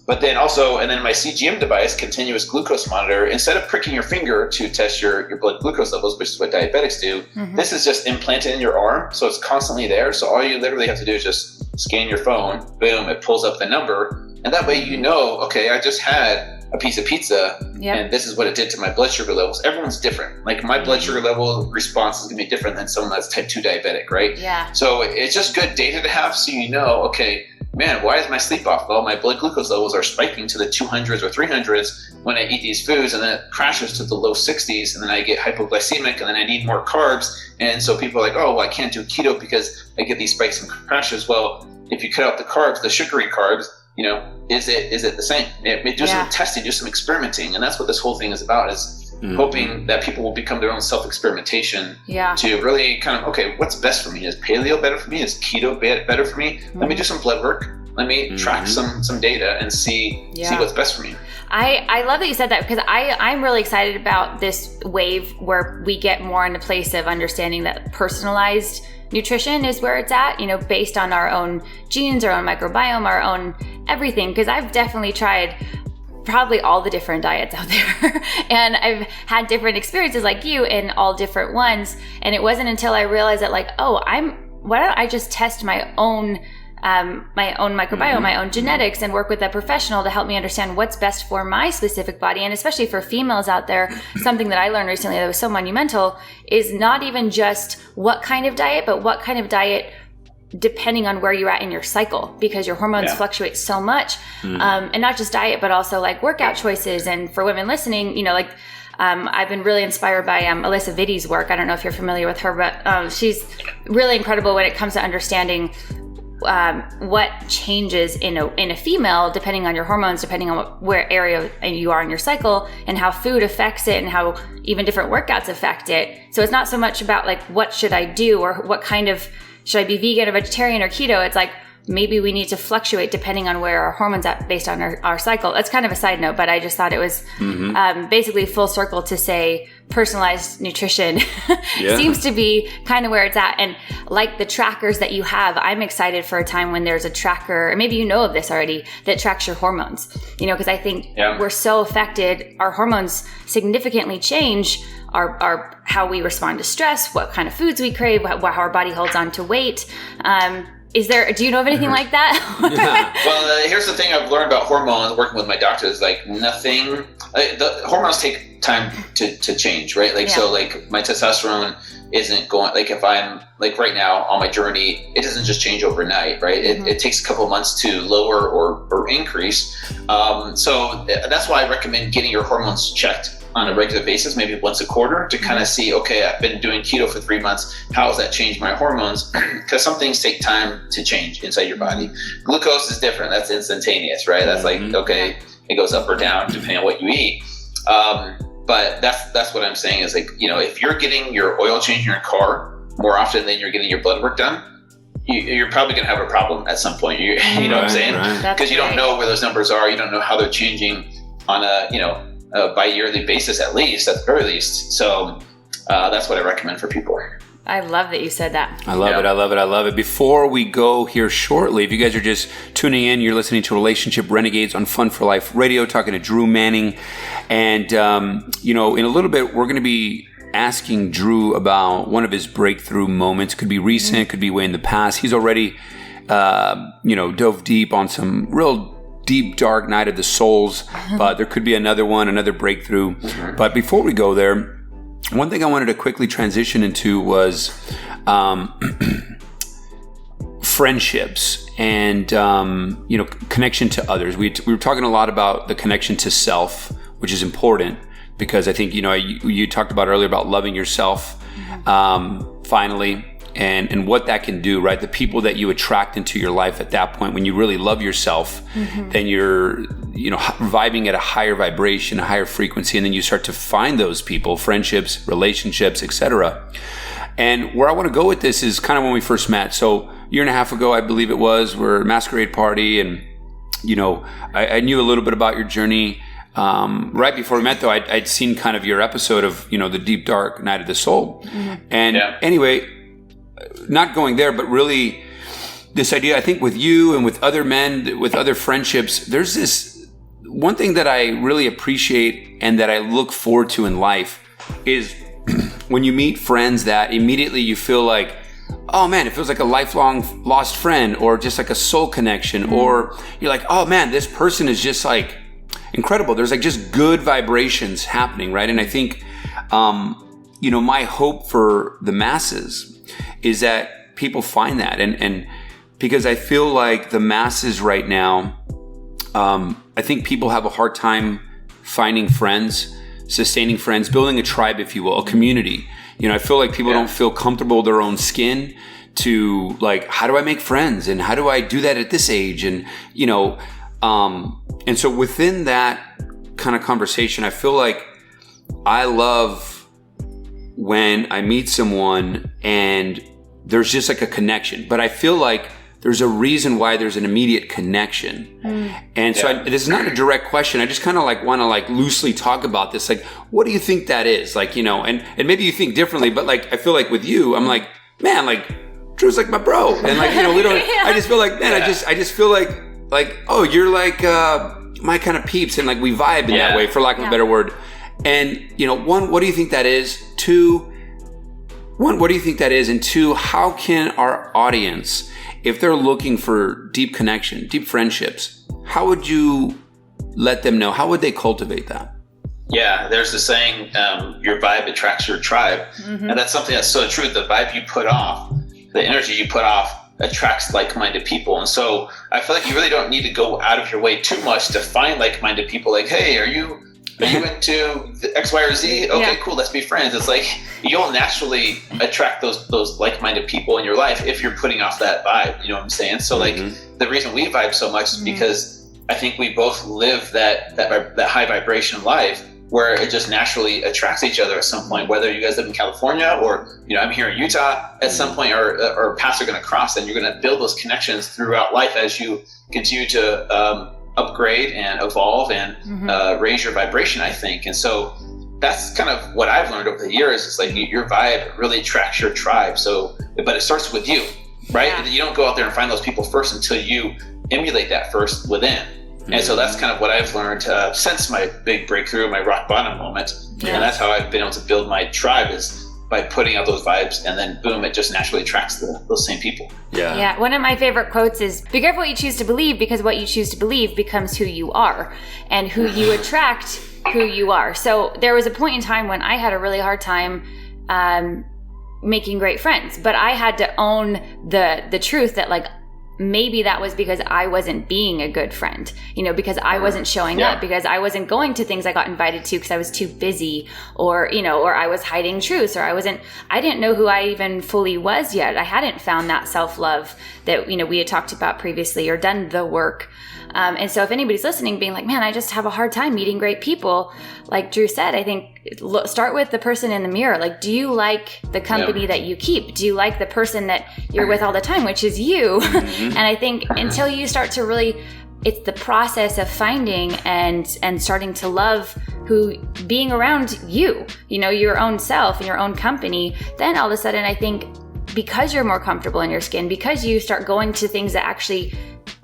But then also, and then my CGM device, continuous glucose monitor, instead of pricking your finger to test your blood glucose levels, which is what diabetics do, this is just implanted in your arm. So it's constantly there. So all you literally have to do is just scan your phone. Boom, it pulls up the number. And that way okay, I just had a piece of pizza and this is what it did to my blood sugar levels. Everyone's different. Like my blood sugar level response is going to be different than someone that's type 2 diabetic, right? Yeah. So it's just good data to have, so okay, man, why is my sleep off? Well, my blood glucose levels are spiking to the 200s or 300s when I eat these foods, and then it crashes to the low 60s, and then I get hypoglycemic, and then I need more carbs. And so people are like, oh, well, I can't do keto because I get these spikes and crashes. Well, if you cut out the carbs, the sugary carbs, is it the same? Do some testing, do some experimenting, and that's what this whole thing is about, is hoping that people will become their own self-experimentation to really kind of, okay, what's best for me? Is paleo better for me? Is keto better for me? Let me do some blood work. Let me track some data and see what's best for me. I love that you said that, because I'm really excited about this wave where we get more in a place of understanding that personalized nutrition is where it's at, based on our own genes, our own microbiome, our own everything. Because I've definitely tried probably all the different diets out there and I've had different experiences like you in all different ones. And it wasn't until I realized that why don't I just test my own microbiome, my own genetics, and work with a professional to help me understand what's best for my specific body. And especially for females out there, something that I learned recently that was so monumental is not even just what kind of diet, but what kind of diet depending on where you're at in your cycle, because your hormones fluctuate so much. And not just diet, but also workout choices. And for women listening, I've been really inspired by Alyssa Vitti's work. I don't know if you're familiar with her, but she's really incredible when it comes to understanding what changes in a female depending on your hormones, depending on where area you are in your cycle, and how food affects it, and how even different workouts affect it. So it's not so much about what should I do, or what kind of, should I be vegan or vegetarian or keto? It's maybe we need to fluctuate depending on where our hormones at based on our cycle. That's kind of a side note, but I just thought it was basically full circle to say personalized nutrition seems to be kind of where it's at. And like the trackers that you have, I'm excited for a time when there's a tracker, or maybe you know of this already, that tracks your hormones, because I think we're so affected. Our hormones significantly change our how we respond to stress, what kind of foods we crave, how our body holds on to weight. Do you know of anything like that? Well, here's the thing I've learned about hormones working with my doctor is like nothing, the hormones take time to change, right? Like, so like my testosterone isn't going, like if I'm like right now on my journey, it doesn't just change overnight, right? It takes a couple of months to lower or increase. So that's why I recommend getting your hormones checked on a regular basis, maybe once a quarter, to kind of see, okay, I've been doing keto for 3 months. How has that changed my hormones? Because some things take time to change inside your body. Glucose is different. That's instantaneous, right? That's like, okay, it goes up or down depending on what you eat. But that's what I'm saying is like, if you're getting your oil change in your car more often than you're getting your blood work done, you're probably going to have a problem at some point. You know what I'm saying? Because you don't know where those numbers are. You don't know how they're changing on a bi-yearly basis, at the very least. So that's what I recommend for people. I love that you said that. I love it. Before we go here shortly, if you guys are just tuning in, you're listening to Relationship Renegades on Fun for Life Radio, talking to Drew Manning. And, in a little bit, we're going to be asking Drew about one of his breakthrough moments. Could be recent, could be way in the past. He's already, dove deep on some real deep, dark night of the souls, but there could be another breakthrough. But before we go there, one thing I wanted to quickly transition into was friendships and connection to others. We were talking a lot about the connection to self, which is important because I think you talked about earlier about loving yourself finally. And what that can do, right? The people that you attract into your life at that point, when you really love yourself, then you're, vibing at a higher vibration, a higher frequency, and then you start to find those people, friendships, relationships, etc. And where I want to go with this is kind of when we first met. So a year and a half ago, I believe it was, we're at a masquerade party, and I knew a little bit about your journey. Right before we met, though, I'd seen kind of your episode of the deep dark night of the soul, and anyway. Not going there, but really this idea, I think with you and with other men, with other friendships, there's this one thing that I really appreciate and that I look forward to in life is when you meet friends that immediately you feel like, oh man, it feels like a lifelong lost friend or just like a soul connection, or you're like, oh man, this person is just like incredible. There's like just good vibrations happening, right? And I think, my hope for the masses is that people find that. And because I feel like the masses right now, I think people have a hard time finding friends, sustaining friends, building a tribe, if you will, a community. I feel like people don't feel comfortable with their own skin to like, how do I make friends? And how do I do that at this age? And, and so within that kind of conversation, I feel like I love when I meet someone and there's just like a connection, but I feel like there's a reason why there's an immediate connection. And so this is not a direct question. I just kind of like want to like loosely talk about this. Like, what do you think that is? Like, and maybe you think differently, but like, I feel like with you, I'm like, man, like Drew's like my bro. And like, we don't, I just feel like, man, I just feel like, oh, you're like, my kind of peeps. And like, we vibe in that way, for lack of a better word. And, one, what do you think that is? Two, what do you think that is? And two, how can our audience, if they're looking for deep connection, deep friendships, how would you let them know? How would they cultivate that? Yeah, there's the saying, your vibe attracts your tribe. And that's something that's so true. The vibe you put off, the energy you put off attracts like-minded people. And so I feel like you really don't need to go out of your way too much to find like-minded people. Like, hey, are you into the X, Y, or Z? Okay, cool. Let's be friends. It's like you'll naturally attract those like-minded people in your life if you're putting off that vibe. You know what I'm saying? So like the reason we vibe so much is because I think we both live that high vibration life, where it just naturally attracts each other at some point, whether you guys live in California or, I'm here in Utah at some point, or paths are going to cross, and you're going to build those connections throughout life as you continue to upgrade and evolve and raise your vibration, I think. And so that's kind of what I've learned over the years. It's like your vibe really attracts your tribe. So, but it starts with you, right? Yeah. You don't go out there and find those people first until you emulate that first within. And so that's kind of what I've learned since my big breakthrough, my rock bottom moment. Yes. And that's how I've been able to build my tribe, is by putting out those vibes, and then boom, it just naturally attracts those same people. Yeah. One of my favorite quotes is, be careful what you choose to believe, because what you choose to believe becomes who you are, and who you attract who you are. So there was a point in time when I had a really hard time making great friends, but I had to own the truth that, like, maybe that was because I wasn't being a good friend, because I wasn't showing up, because I wasn't going to things I got invited to because I was too busy, or I was hiding truths, or I didn't know who I even fully was yet. I hadn't found that self-love that, we had talked about previously, or done the work. And so if anybody's listening being like, man, I just have a hard time meeting great people, like Drew said, I think start with the person in the mirror. Like, do you like the company that you keep? Do you like the person that you're with all the time, which is you? And I think until you start to really, it's the process of finding and starting to love being around you, your own self and your own company, then all of a sudden I think because you're more comfortable in your skin, because you start going to things that actually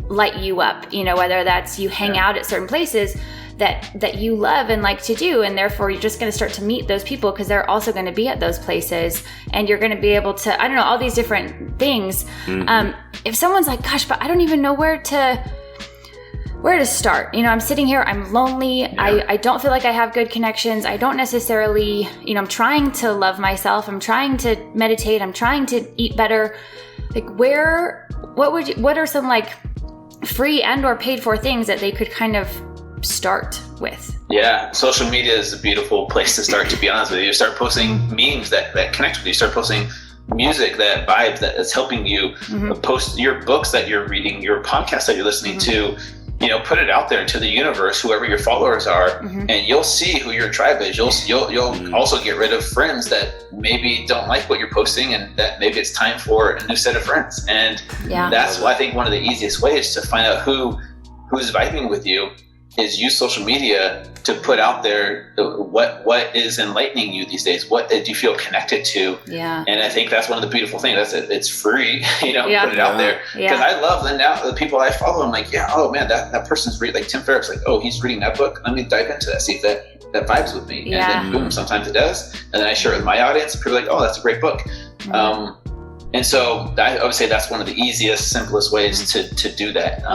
light you up, whether that's you hang out at certain places that you love and like to do, and therefore you're just going to start to meet those people because they're also going to be at those places, and you're going to be able to, I don't know, all these different things. If someone's like, gosh, but I don't even know where to start. I'm sitting here, I'm lonely. I don't feel like I have good connections. I don't necessarily, I'm trying to love myself. I'm trying to meditate. I'm trying to eat better. Like what are some like free and or paid for things that they could kind of start with? Yeah, social media is a beautiful place to start, to be honest with you. Start posting memes that connect with you. Start posting music, that vibe that is helping you. Post your books that you're reading, your podcasts that you're listening to. Put it out there into the universe, whoever your followers are, and you'll see who your tribe is. You'll also get rid of friends that maybe don't like what you're posting, and that maybe it's time for a new set of friends. And that's why I think one of the easiest ways to find out who's vibing with you is use social media to put out there what is enlightening you these days. What do you feel connected to? Yeah. And I think that's one of the beautiful things. That's it. It's free, put it out there. Because I love the people I follow. I'm like, oh man, that person's reading, like Tim Ferriss, like, oh, he's reading that book. Let me dive into that, see if that vibes with me. And then boom, sometimes it does. And then I share it with my audience. People are like, oh, that's a great book. And so I would say that's one of the easiest, simplest ways to do that.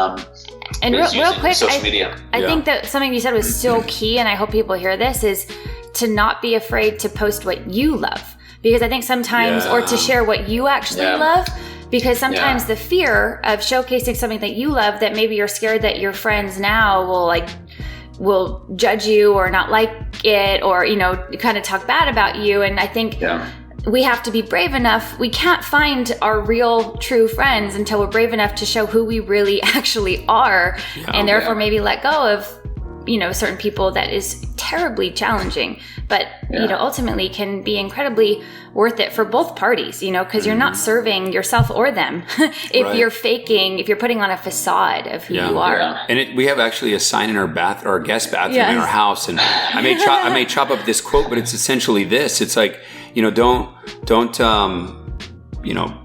And real quick, social media. I think that something you said was so key, and I hope people hear this, is to not be afraid to post what you love. Because I think sometimes, or to share what you actually love, because sometimes the fear of showcasing something that you love, that maybe you're scared that your friends now will judge you or not like it, or, kind of talk bad about you. And I think we have to be brave enough. We can't find our real true friends until we're brave enough to show who we really actually are, and therefore maybe let go of, certain people that is terribly challenging, but, ultimately can be incredibly worth it for both parties, because you're not serving yourself or them if you're faking, if you're putting on a facade of who you are. And we have actually a sign in our guest bathroom in our house, and I may chop up this quote, but it's essentially this. It's like, don't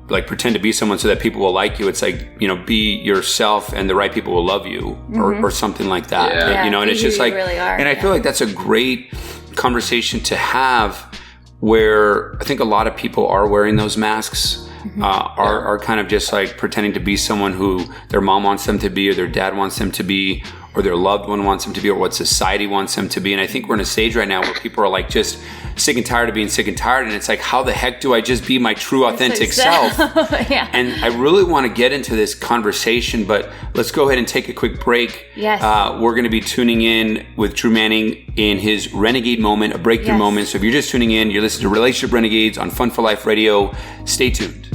like pretend to be someone so that people will like you. It's like, be yourself and the right people will love you, or something like that. And it's just like, really and I feel like that's a great conversation to have, where I think a lot of people are wearing those masks, are kind of just like pretending to be someone who their mom wants them to be, or their dad wants them to be, or their loved one wants them to be, or what society wants them to be. And I think we're in a stage right now where people are like just sick and tired of being sick and tired. And it's like, how the heck do I just be my true, authentic self? And I really want to get into this conversation, but let's go ahead and take a quick break. We're going to be tuning in with Drew Manning in his Renegade moment, a breakthrough moment. So if you're just tuning in, you're listening to Relationship Renegades on Fun for Life Radio. Stay tuned.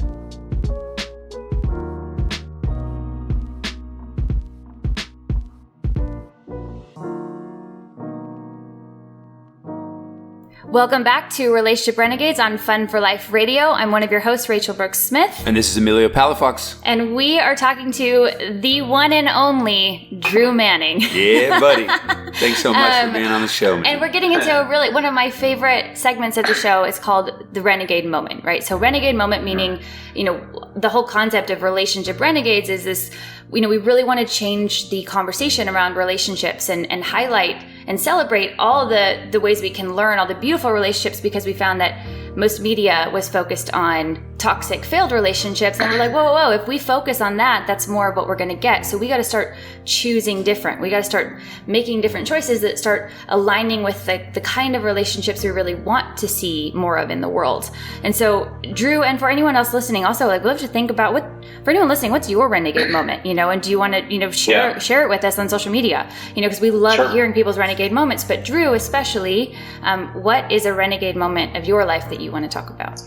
Welcome back to Relationship Renegades on Fun for Life Radio. I'm one of your hosts, Rachele Brooke Smith. And this is Emilio Palafox. And we are talking to the one and only Drew Manning. Yeah, buddy. Thanks so much for being on the show, man. And we're getting into really one of my favorite segments of the show is called the Renegade Moment, right? So Renegade Moment meaning, the whole concept of Relationship Renegades is this, we really want to change the conversation around relationships and highlight and celebrate all the ways we can learn all the beautiful relationships, because we found that most media was focused on toxic, failed relationships. And we're like, whoa, if we focus on that, that's more of what we're going to get. So we got to start choosing different. We got to start making different choices that start aligning with the kind of relationships we really want to see more of in the world. And so, Drew, and for anyone else listening, also, we'd love to think about for anyone listening, what's your renegade moment, and do you want to, share it with us on social media, because we love hearing people's renegade moments. But Drew, especially, what is a renegade moment of your life that you want to talk about?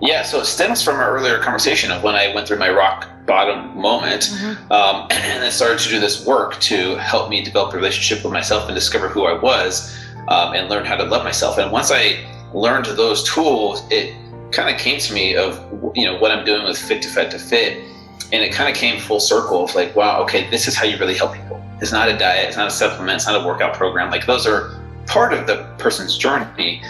Yeah, so it stems from our earlier conversation of when I went through my rock bottom moment, and then started to do this work to help me develop a relationship with myself and discover who I was, and learn how to love myself. And once I learned those tools, it kind of came to me of, what I'm doing with Fit to Fed to Fit. And it kind of came full circle of like, wow, okay, this is how you really help people. It's not a diet, it's not a supplement, it's not a workout program. Like, those are part of the person's journey.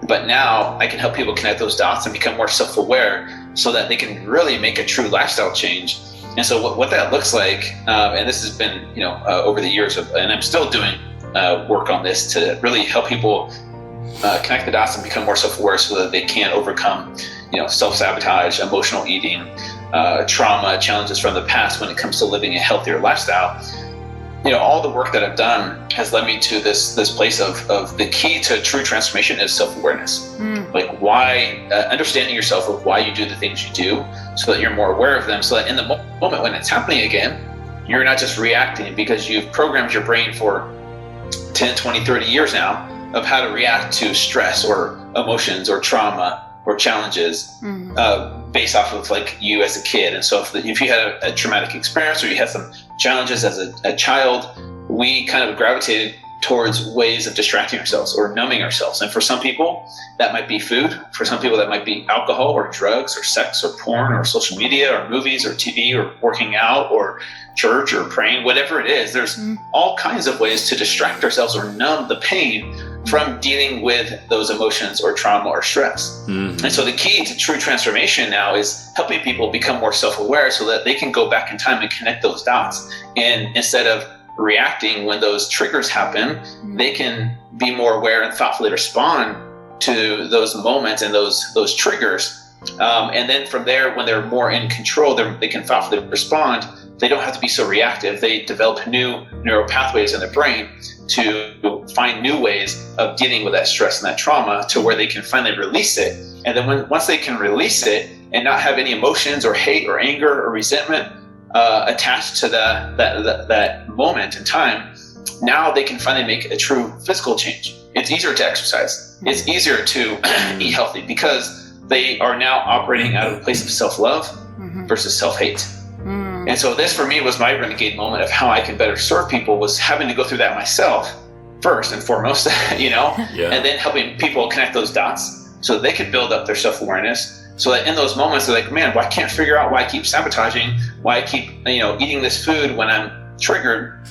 But now I can help people connect those dots and become more self-aware so that they can really make a true lifestyle change. And so what that looks like, and this has been, over the years, and I'm still doing work on this to really help people connect the dots and become more self-aware so that they can overcome, self-sabotage, emotional eating, trauma, challenges from the past when it comes to living a healthier lifestyle. All the work that I've done has led me to this place of the key to true transformation is self-awareness. Like, why, understanding yourself of why you do the things you do so that you're more aware of them, so that in the moment when it's happening again, you're not just reacting because you've programmed your brain for 10, 20, 30 years now of how to react to stress or emotions or trauma or challenges based off of like you as a kid. And so if you had a traumatic experience or you had some challenges as a child, we kind of gravitated towards ways of distracting ourselves or numbing ourselves. And for some people, that might be food. For some people, that might be alcohol or drugs or sex or porn or social media or movies or TV or working out or church or praying, whatever it is. There's all kinds of ways to distract ourselves or numb the pain from dealing with those emotions or trauma or stress. And so the key to true transformation now is helping people become more self-aware so that they can go back in time and connect those dots. And instead of reacting when those triggers happen, they can be more aware and thoughtfully respond to those moments and those triggers. And then from there, when they're more in control, they can thoughtfully respond. They don't have to be so reactive. They develop new neural pathways in their brain to find new ways of dealing with that stress and that trauma to where they can finally release it. And then once they can release it and not have any emotions or hate or anger or resentment attached to that moment in time, now they can finally make a true physical change. It's easier to exercise. It's easier to eat healthy because they are now operating out of a place of self-love versus self-hate. And so this for me was my renegade moment of how I can better serve people, was having to go through that myself first and foremost, and then helping people connect those dots so that they could build up their self-awareness, so that in those moments they're like, man, well, I can't figure out why I keep sabotaging, why I keep eating this food when I'm triggered.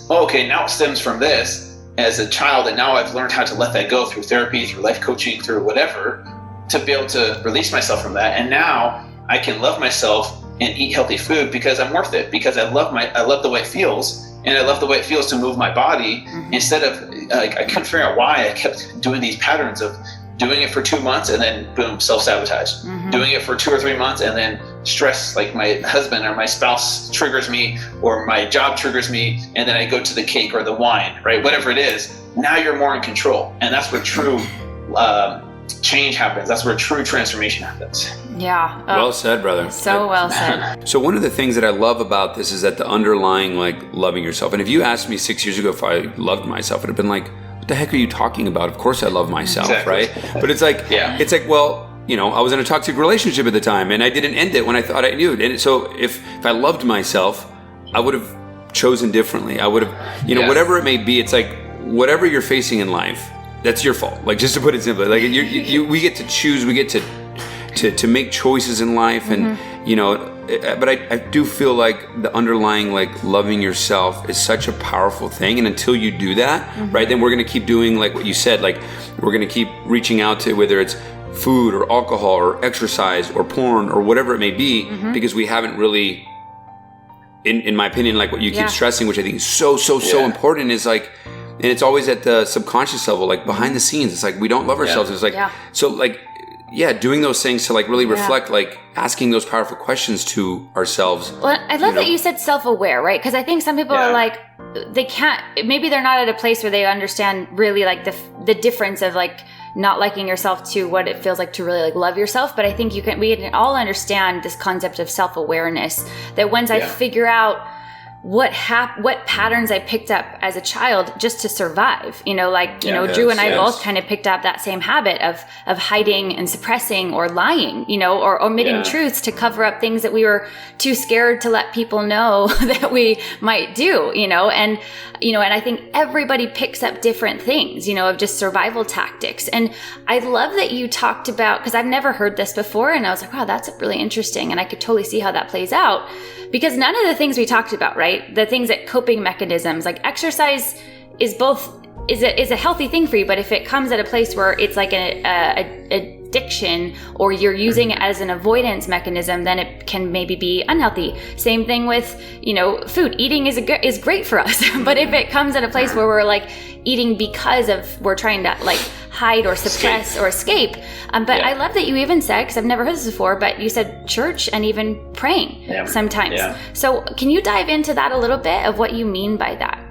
Oh, okay, now it stems from this as a child, and now I've learned how to let that go through therapy, through life coaching, through whatever, to be able to release myself from that. And now I can love myself and eat healthy food because I'm worth it, because I love the way it feels, and I love the way it feels to move my body instead of I couldn't figure out why I kept doing these patterns of doing it for 2 months and then boom, self-sabotage, doing it for 2 or 3 months and then stress, like my husband or my spouse triggers me or my job triggers me, and then I go to the cake or the wine, right? Whatever it is, now you're more in control, and that's where true change happens. That's where true transformation happens. Yeah. Well said, brother. So well said. So one of the things that I love about this is that the underlying, like, loving yourself. And if you asked me 6 years ago if I loved myself, it'd have been like, what the heck are you talking about? Of course I love myself, right? But it's like, well, I was in a toxic relationship at the time, and I didn't end it when I thought I knew it. And so if I loved myself, I would have chosen differently. I would have, whatever it may be, it's like, whatever you're facing in life, that's your fault. Like, just to put it simply, like we get to choose, we get to make choices in life, and you know. But I do feel like the underlying, like, loving yourself is such a powerful thing, and until you do that, right, then we're gonna keep doing like what you said, like we're gonna keep reaching out to whether it's food or alcohol or exercise or porn or whatever it may be, because we haven't really, in my opinion, like what you keep stressing, which I think is so important, is like. And it's always at the subconscious level, like behind the scenes. It's like we don't love ourselves. It's like, so like, doing those things to like really reflect, like asking those powerful questions to ourselves. Well, I love that you said self-aware, right? Because I think some people are like, they can't, maybe they're not at a place where they understand really like the difference of like not liking yourself to what it feels like to really like love yourself. But I think we can all understand this concept of self-awareness, that once I figure out what patterns I picked up as a child just to survive, you know, like, you know, Drew and I both kind of picked up that same habit of hiding and suppressing or lying, you know, or omitting truths to cover up things that we were too scared to let people know that we might do, you know, and I think everybody picks up different things, you know, of just survival tactics. And I love that you talked about, because I've never heard this before, and I was like, wow, that's really interesting. And I could totally see how that plays out. Because none of the things we talked about, right? The things that coping mechanisms, like exercise is a healthy thing for you, but if it comes at a place where it's like an addiction, or you're using it as an avoidance mechanism, then it can maybe be unhealthy. Same thing with, you know, food. Eating is great for us, but if it comes at a place where we're like eating because we're trying to like hide or suppress or escape. But I love that you even said, because I've never heard this before, but you said church and even praying sometimes. So can you dive into that a little bit of what you mean by that?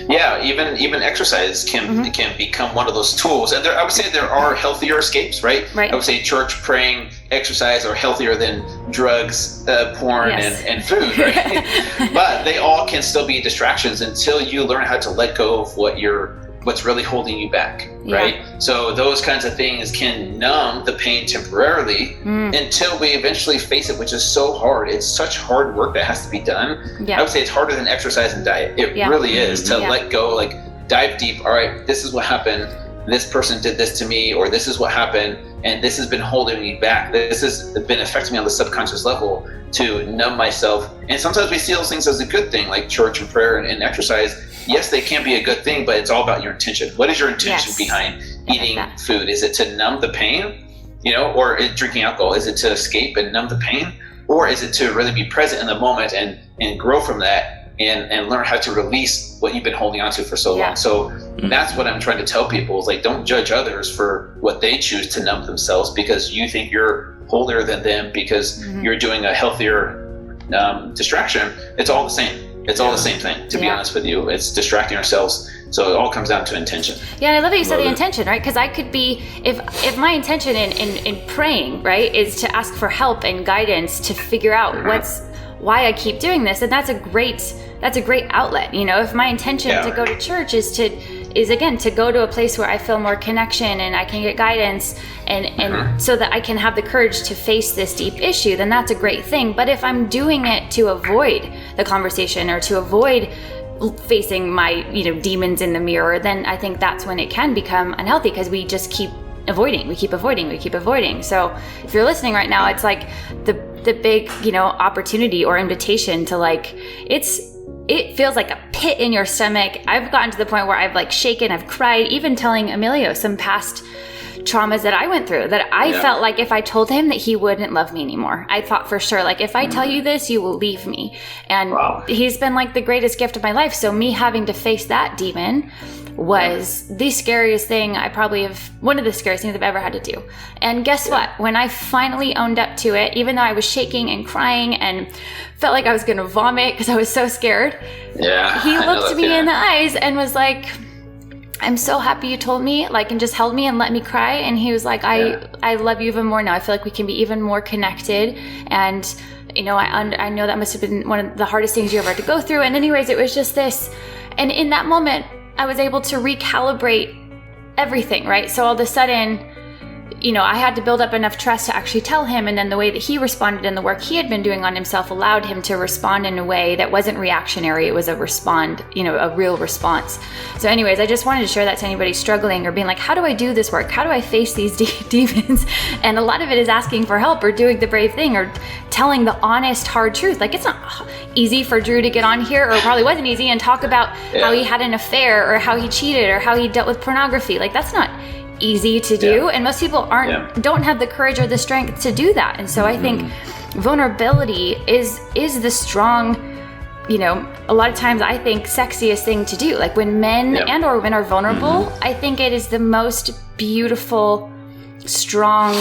Yeah, even exercise can become one of those tools. And I would say there are healthier escapes, right? I would say church, praying, exercise are healthier than drugs, porn, and food, right? But they all can still be distractions until you learn how to let go of what's really holding you back, right? So those kinds of things can numb the pain temporarily until we eventually face it, which is so hard. It's such hard work that has to be done. I would say it's harder than exercise and diet. It really is, to let go, like dive deep. All right, this is what happened. This person did this to me, or this is what happened, and this has been holding me back. This has been affecting me on the subconscious level, to numb myself. And sometimes we see those things as a good thing, like church and prayer and exercise. Yes, they can be a good thing, but it's all about your intention. What is your intention behind eating food? Is it to numb the pain, you know, or drinking alcohol? Is it to escape and numb the pain? Or is it to really be present in the moment and grow from that and learn how to release what you've been holding on to for so long? So that's what I'm trying to tell people, is like, don't judge others for what they choose to numb themselves because you think you're holier than them, because you're doing a healthier distraction. It's all the same. It's all the same thing, to be honest with you. It's distracting ourselves. So it all comes down to intention. Yeah, and I love that you said the intention, right? Because I could be, if my intention in praying, right, is to ask for help and guidance to figure out why I keep doing this, and that's a great outlet. You know, if my intention to go to church is again to go to a place where I feel more connection and I can get guidance and so that I can have the courage to face this deep issue, then that's a great thing. But if I'm doing it to avoid the conversation or to avoid facing my, you know, demons in the mirror, then I think that's when it can become unhealthy, because we just keep avoiding. So if you're listening right now, it's like the big, you know, opportunity or invitation to like, it feels like a pit in your stomach. I've gotten to the point where I've like shaken, I've cried, even telling Emilio some past traumas that I went through, that I felt like if I told him that he wouldn't love me anymore. I thought for sure, like, if I tell you this, you will leave me. And he's been like the greatest gift of my life. So me having to face that demon was the scariest thing one of the scariest things I've ever had to do. And guess what? When I finally owned up to it, even though I was shaking and crying and felt like I was going to vomit because I was so scared, he looked me in the eyes and was like, I'm so happy you told me, like, and just held me and let me cry. And he was like, I love you even more now. I feel like we can be even more connected. And, you know, I know that must have been one of the hardest things you ever had to go through. And anyways, it was just this. And in that moment, I was able to recalibrate everything, right? So all of a sudden, I had to build up enough trust to actually tell him, and then the way that he responded and the work he had been doing on himself allowed him to respond in a way that wasn't reactionary. It was a real response. So anyways, I just wanted to share that to anybody struggling or being like, how do I do this work? How do I face these demons? And a lot of it is asking for help or doing the brave thing or telling the honest, hard truth. Like, it's not easy for Drew to get on here, or probably wasn't easy, and talk about how he had an affair or how he cheated or how he dealt with pornography. Like, that's not easy to do, and most people don't have the courage or the strength to do that. And so I think vulnerability is the strong, a lot of times I think sexiest thing to do. Like, when men and or women are vulnerable, I think it is the most beautiful, strong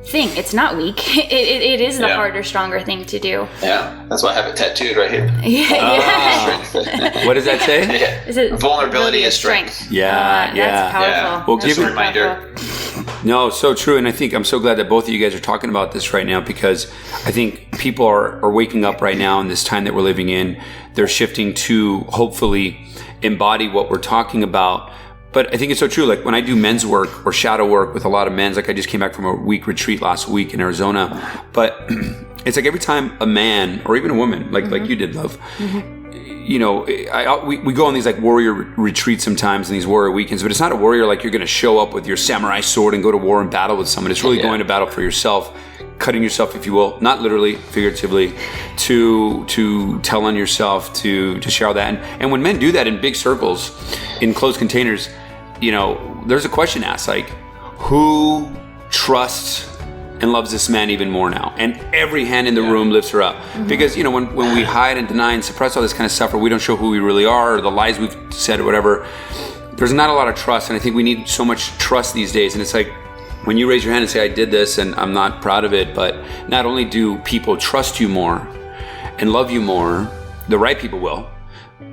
thing. It's not weak. It is the harder, stronger thing to do. Yeah, that's why I have it tattooed right here. What does that say? Is it vulnerability is strength? That's powerful. Yeah. Well, just give a it reminder. No, so true. And I think I'm so glad that both of you guys are talking about this right now, because I think people are waking up right now in this time that we're living in. They're shifting to hopefully embody what we're talking about. But I think it's so true. Like, when I do men's work or shadow work with a lot of men's, like I just came back from a week retreat last week in Arizona. But it's like every time a man or even a woman, like you did, love, we go on these like warrior retreats sometimes and these warrior weekends, but it's not a warrior like you're going to show up with your samurai sword and go to war and battle with someone. It's really going to battle for yourself, cutting yourself, if you will, not literally, figuratively, to tell on yourself, to share all that. And when men do that in big circles, in closed containers, there's a question asked, like, who trusts and loves this man even more now? And every hand in the room lifts her up. Because, when we hide and deny and suppress all this kind of stuff, or we don't show who we really are, or the lies we've said or whatever, there's not a lot of trust. And I think we need so much trust these days. And it's like, when you raise your hand and say, I did this and I'm not proud of it, but not only do people trust you more and love you more, the right people will,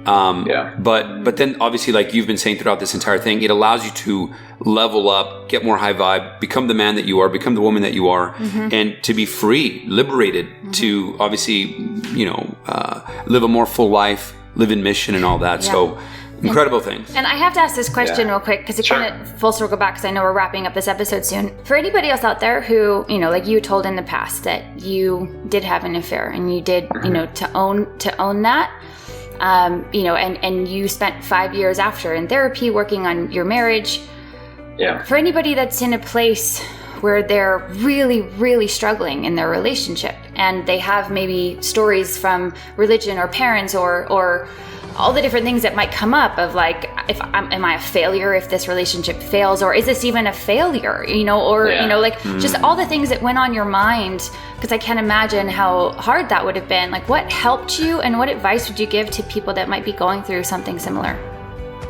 but then obviously, like you've been saying throughout this entire thing, it allows you to level up, get more high vibe, become the man that you are, become the woman that you are, and to be free, liberated, to obviously, live a more full life, live in mission and all that. So incredible things. And I have to ask this question real quick, because it kind of full circle back, because I know we're wrapping up this episode soon. For anybody else out there who, like you told in the past that you did have an affair and you did, to own that, and you spent 5 years after in therapy working on your marriage. Yeah. For anybody that's in a place where they're really, really struggling in their relationship, and they have maybe stories from religion or parents or all the different things that might come up of like, am I a failure if this relationship fails, or is this even a failure, just all the things that went on your mind, because I can't imagine how hard that would have been. Like, what helped you, and what advice would you give to people that might be going through something similar?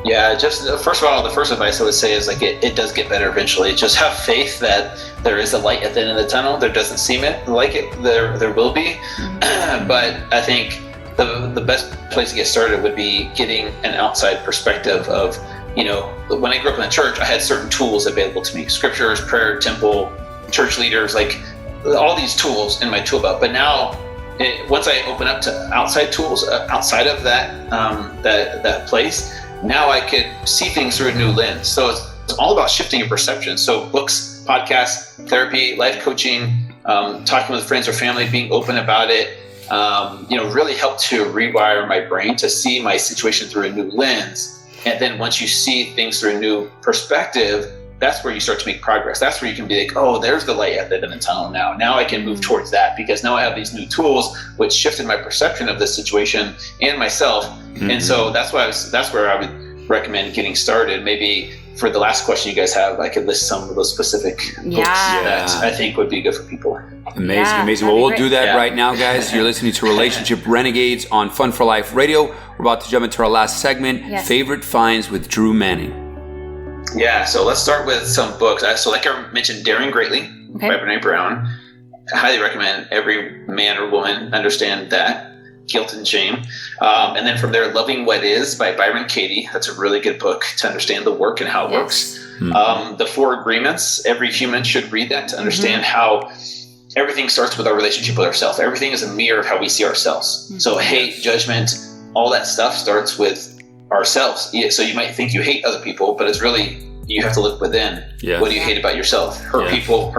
Yeah, just first of all, the first advice I would say is like it does get better eventually. Just have faith that there is a light at the end of the tunnel. There doesn't seem like it. There will be, but I think the best place to get started would be getting an outside perspective of, when I grew up in the church, I had certain tools available to me: scriptures, prayer, temple, church leaders, like all these tools in my tool belt. But now, once I open up to outside tools outside of that place, now I could see things through a new lens. So it's all about shifting your perception. So books, podcasts, therapy, life coaching, talking with friends or family, being open about it, really helped to rewire my brain to see my situation through a new lens. And then once you see things through a new perspective, that's where you start to make progress. That's where you can be like, oh, there's the light at the end of the tunnel now. Now I can move towards that, because now I have these new tools which shifted my perception of this situation and myself. And so that's where I would recommend getting started. Maybe for the last question you guys have, I could list some of those specific books that I think would be good for people. Amazing. Well, we'll do that right now, guys. You're listening to Relationship Renegades on Fun for Life Radio. We're about to jump into our last segment, Favorite Finds with Drew Manning. Yeah, so let's start with some books. So like I mentioned, Daring Greatly by Brene Brown. I highly recommend every man or woman understand that, guilt and shame. And then from there, Loving What Is by Byron Katie. That's a really good book to understand the work and how it works. The Four Agreements, every human should read that to understand how everything starts with our relationship with ourselves. Everything is a mirror of how we see ourselves. So hate, judgment, all that stuff starts with ourselves. So you might think you hate other people, but it's really you have to look within. Yeah. What do you hate about yourself? Hurt people.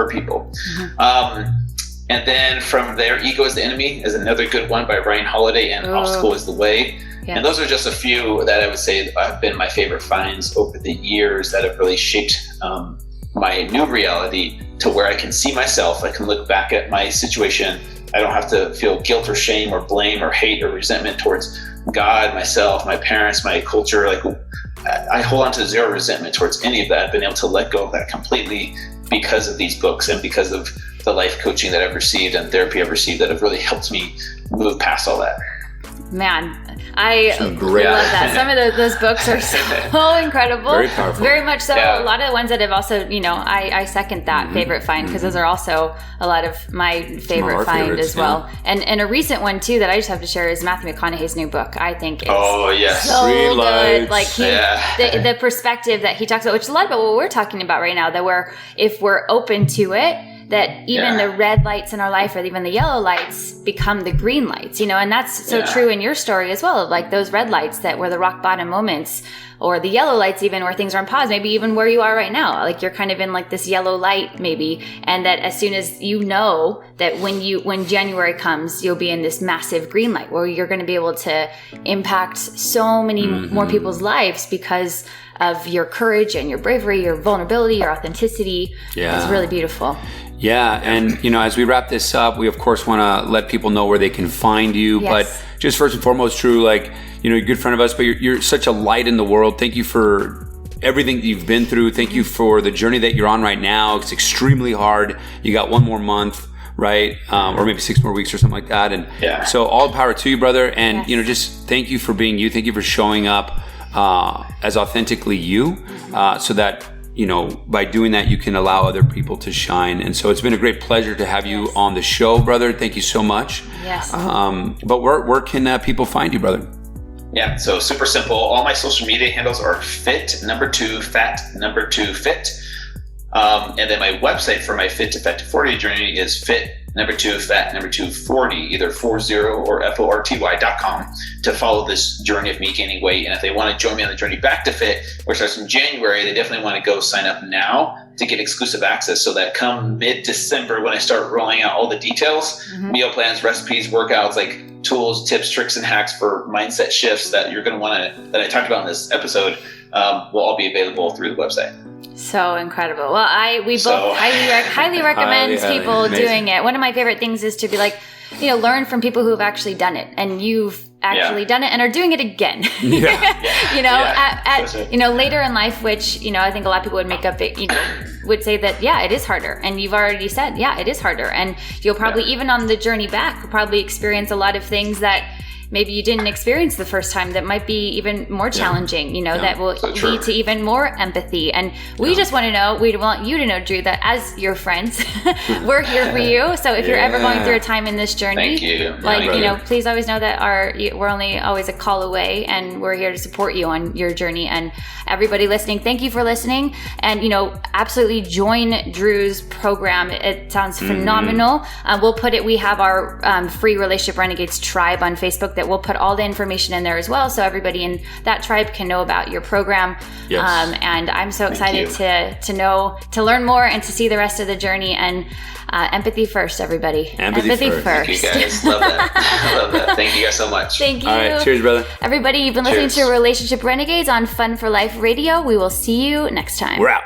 And then from there, Ego is the Enemy is another good one by Ryan Holiday, and Obstacle is the Way. Yeah. And those are just a few that I would say have been my favorite finds over the years that have really shaped my new reality to where I can see myself. I can look back at my situation. I don't have to feel guilt or shame or blame or hate or resentment towards God, myself, my parents, my culture. Like, I hold on to zero resentment towards any of that. I've been able to let go of that completely because of these books and because of the life coaching that I've received and therapy I've received that have really helped me move past all that. Man, I love that. Some of those books are so incredible. Very powerful. Very much so. Yeah. A lot of the ones that have also, I second that favorite find, because those are also a lot of my favorite find as well. Yeah. And a recent one too that I just have to share is Matthew McConaughey's new book. I think is so good. Like the perspective that he talks about, which is a lot about what we're talking about right now, that if we're open to it, that even the red lights in our life or even the yellow lights become the green lights, and that's so true in your story as well. Like those red lights that were the rock bottom moments, or the yellow lights even where things are on pause, maybe even where you are right now. Like you're kind of in like this yellow light maybe, and that as soon as that when January comes, you'll be in this massive green light where you're going to be able to impact so many more people's lives because of your courage and your bravery, your vulnerability, your authenticity. Yeah. It's really beautiful. Yeah, and as we wrap this up, we of course want to let people know where they can find you. Yes. But just first and foremost, Drew, you're a good friend of us, but you're such a light in the world. Thank you for everything that you've been through. Thank you for the journey that you're on right now. It's extremely hard. You got one more month, right? Or maybe 6 more weeks or something like that. And so all power to you, brother. And just thank you for being you. Thank you for showing up as authentically you, so that by doing that, you can allow other people to shine. And so it's been a great pleasure to have you on the show, brother. Thank you so much. Yes. But where can people find you, brother? Yeah, so super simple. All my social media handles are fat number 2 fit. And then my website for my Fit to Fat to 40 journey is number 2 40, either 40 or FORTY.com, to follow this journey of me gaining weight. And if they want to join me on the journey back to fit, which starts in January, they definitely want to go sign up now to get exclusive access, so that come mid-December, when I start rolling out all the details, meal plans, recipes, workouts, like tools, tips, tricks, and hacks for mindset shifts that you're going to want to, that I talked about in this episode, will all be available through the website. So incredible. Well, we both highly recommend people doing it. One of my favorite things is to be learn from people who've actually done it, and you've actually done it and are doing it again. Later in life, which, I think a lot of people would make up it, would say that, it is harder. And you've already said, it is harder. And you'll probably, even on the journey back, will probably experience a lot of things that maybe you didn't experience the first time that might be even more challenging, that will lead to even more empathy. And we just want to know, we want you to know, Drew, that as your friends, we're here for you. So if you're ever going through a time in this journey, thank you. Please always know that we're only always a call away, and we're here to support you on your journey. And everybody listening, thank you for listening. And, absolutely join Drew's program. It sounds phenomenal. We have our free Relationship Renegades Tribe on Facebook that we'll put all the information in there as well, so everybody in that tribe can know about your program. Yes. And I'm so excited to learn more and to see the rest of the journey. And empathy first, everybody. Empathy first. Thank you guys. Love that. Thank you guys so much. Thank you. All right. Cheers, brother. Everybody, you've been listening to Relationship Renegades on Fun for Life Radio. We will see you next time. We're out.